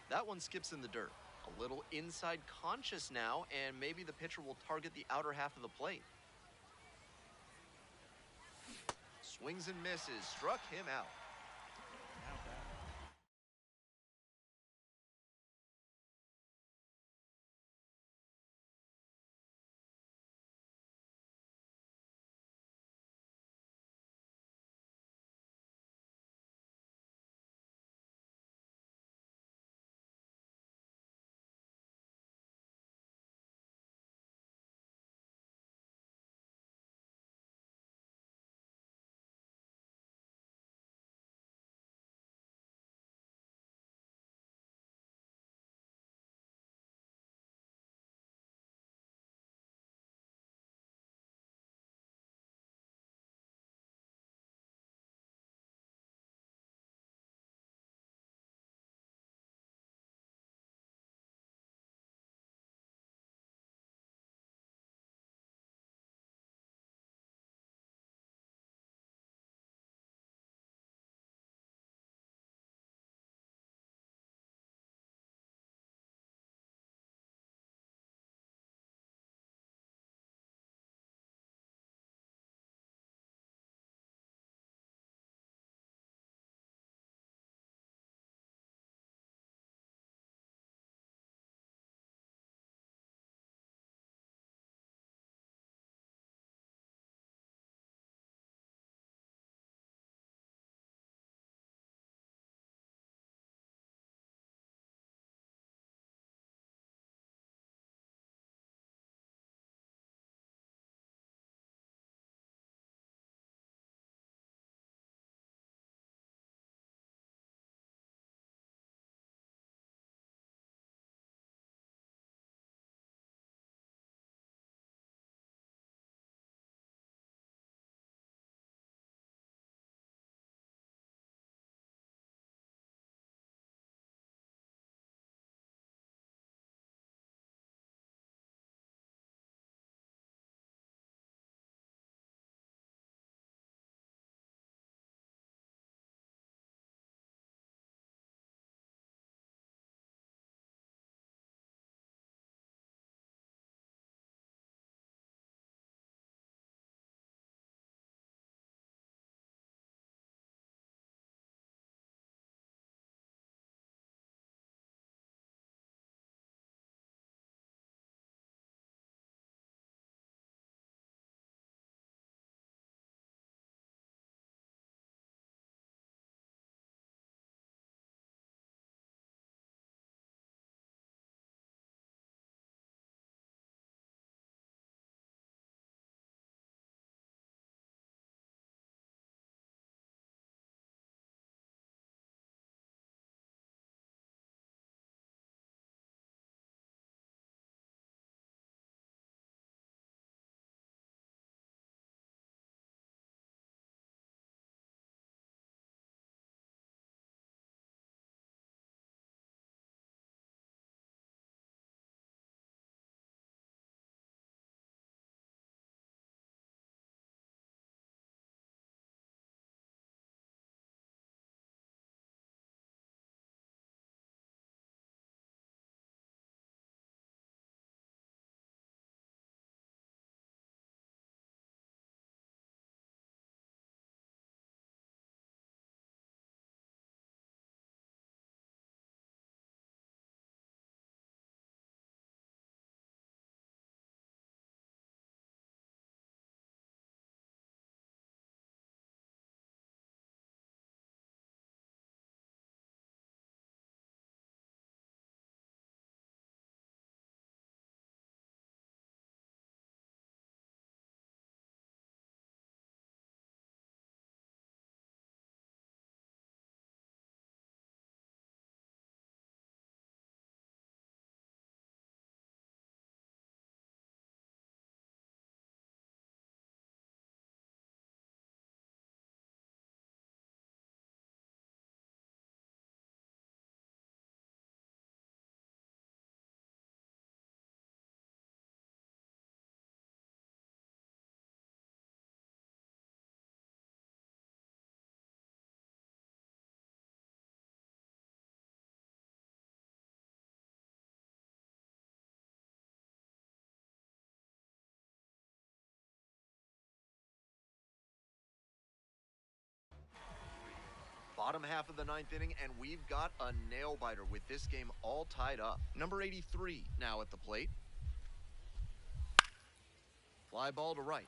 That one skips in the dirt. A little inside conscious now, and maybe the pitcher will target the outer half of the plate. Swings and misses, struck him out. Bottom half of the ninth inning, and we've got a nail-biter with this game all tied up. Number 83 now at the plate. Fly ball to right.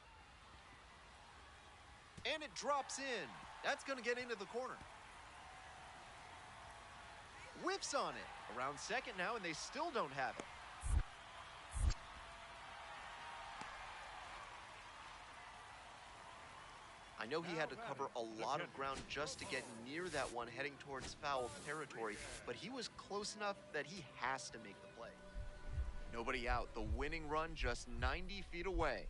And it drops in. That's going to get into the corner. Whiffs on it. Around second now, and they still don't have it. I know he had to cover a lot of ground just to get near that one heading towards foul territory, but he was close enough that he has to make the play. Nobody out. The winning run just 90 feet away.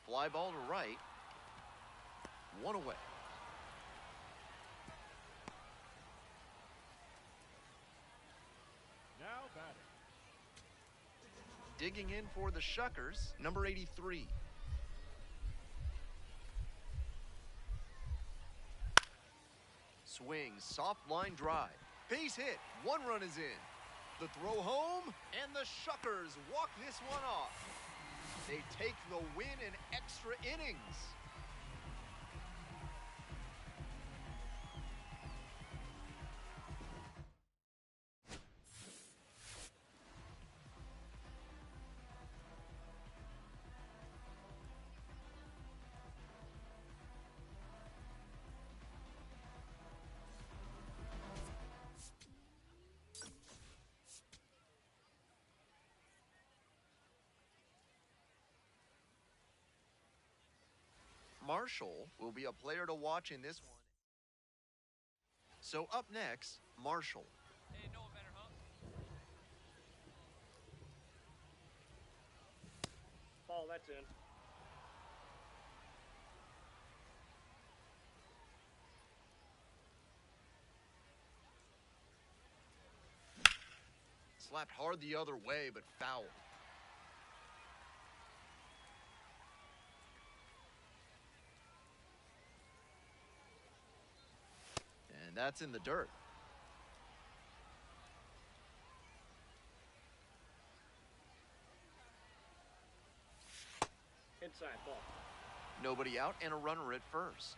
Fly ball to right. One away. Now batting. Digging in for the Shuckers, number 83. Swing, soft line drive. Base hit, one run is in. The throw home, and the Shuckers walk this one off. They take the win in extra innings. Marshall will be a player to watch in this one. So up next, Marshall. Hey, no one better, huh? Ball, that's in. Slapped hard the other way, but foul. And that's in the dirt. Inside ball. Nobody out and a runner at first.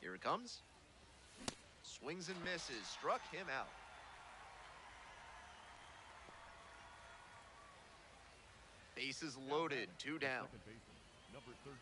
Here it comes. Swings and misses. Struck him out. Bases loaded. Two down. Second baseman, number 13.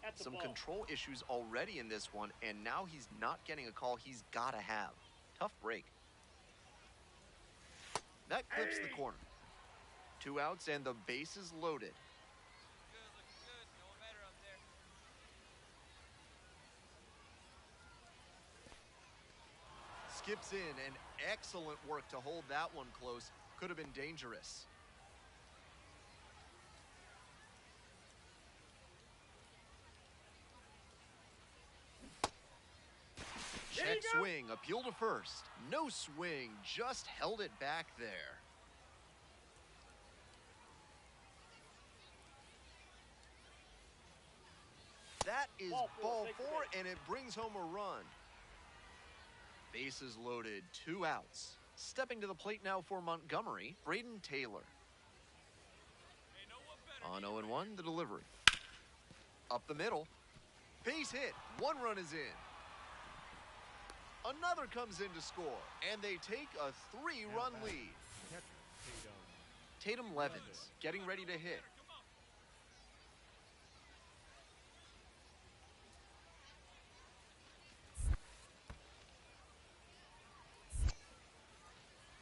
At the Some ball. control issues already in this one, and now he's not getting a call he's got to have. Tough break. That clips the corner. Two outs and the bases loaded. Good, looking good. No one better up there. Skips in, and excellent work to hold that one close. Could have been dangerous. Check swing, appeal to first. No swing, just held it back there. That is ball four, and it brings home a run. Bases loaded, two outs. Stepping to the plate now for Montgomery, Braden Taylor. Hey, no one better. On 0-1, the delivery. Up the middle. Base hit, one run is in. Another comes in to score, and they take a three-run lead. Catcher, Tatum Levens getting ready to hit. Come on.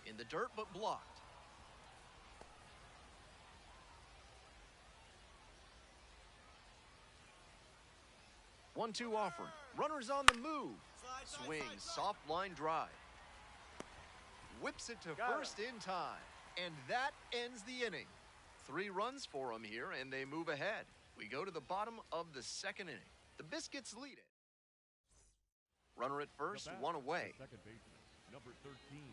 In the dirt, but blocked. One-two offering. Runners on the move. Swing, soft line drive. Whips it to first in time. And that ends the inning. 3 runs for them here, and they move ahead. We go to the bottom of the second inning. The Biscuits lead it. Runner at first, The batter, one away. the second baseman, number 13.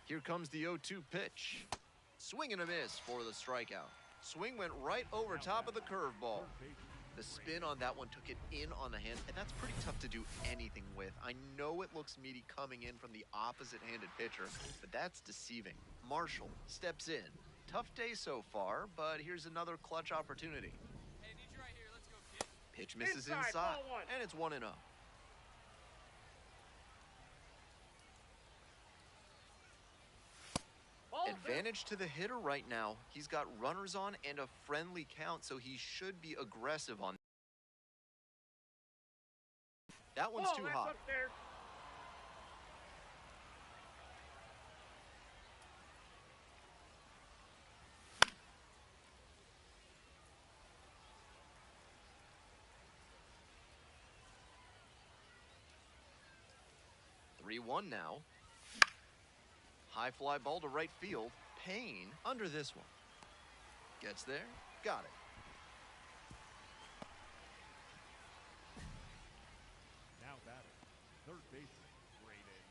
Here comes the 0-2 pitch. Swing and a miss for the strikeout. Swing went right over top of the curveball. The spin on that one took it in on the hand, and that's pretty tough to do anything with. I know it looks meaty coming in from the opposite-handed pitcher, but that's deceiving. Marshall steps in. Tough day so far, but here's another clutch opportunity. Hey, need you right here. Let's go, kid. Pitch misses Inside, inside, ball one. and it's 1-0. Advantage to the hitter right now. He's got runners on and a friendly count, so he should be aggressive on. That one's too hot. Up there. Three 3-1 now. High fly ball to right field. Payne under this one. Gets there. Got it. Now batting, third baseman, Braden.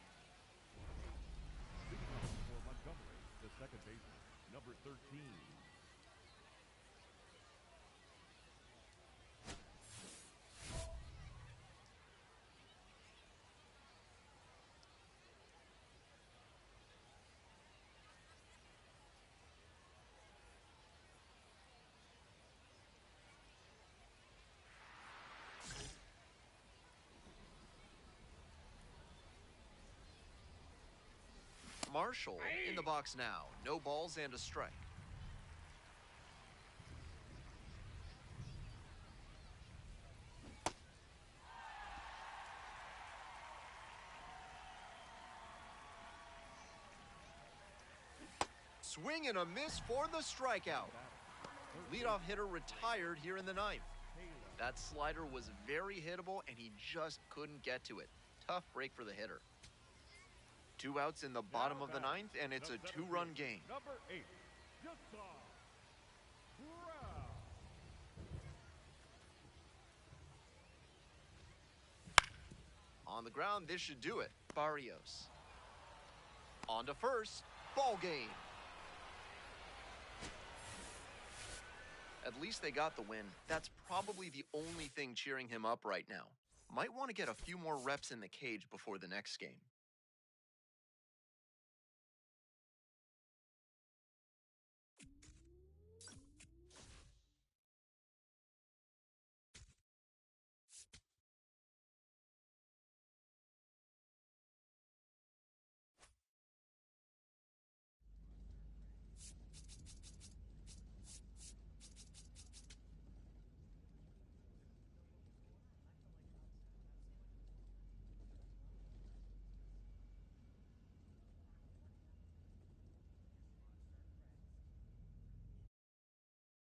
For Montgomery, the second baseman, number 13. Marshall in the box now. No balls and a strike. Swing and a miss for the strikeout. Leadoff hitter retired here in the ninth. That slider was very hittable, and he just couldn't get to it. Tough break for the hitter. 2 outs in the bottom of the ninth, and it's a 2-run game. Number 8, Josiah Brown. On the ground, this should do it. Barrios. On to first. Ball game. At least they got the win. That's probably the only thing cheering him up right now. Might want to get a few more reps in the cage before the next game.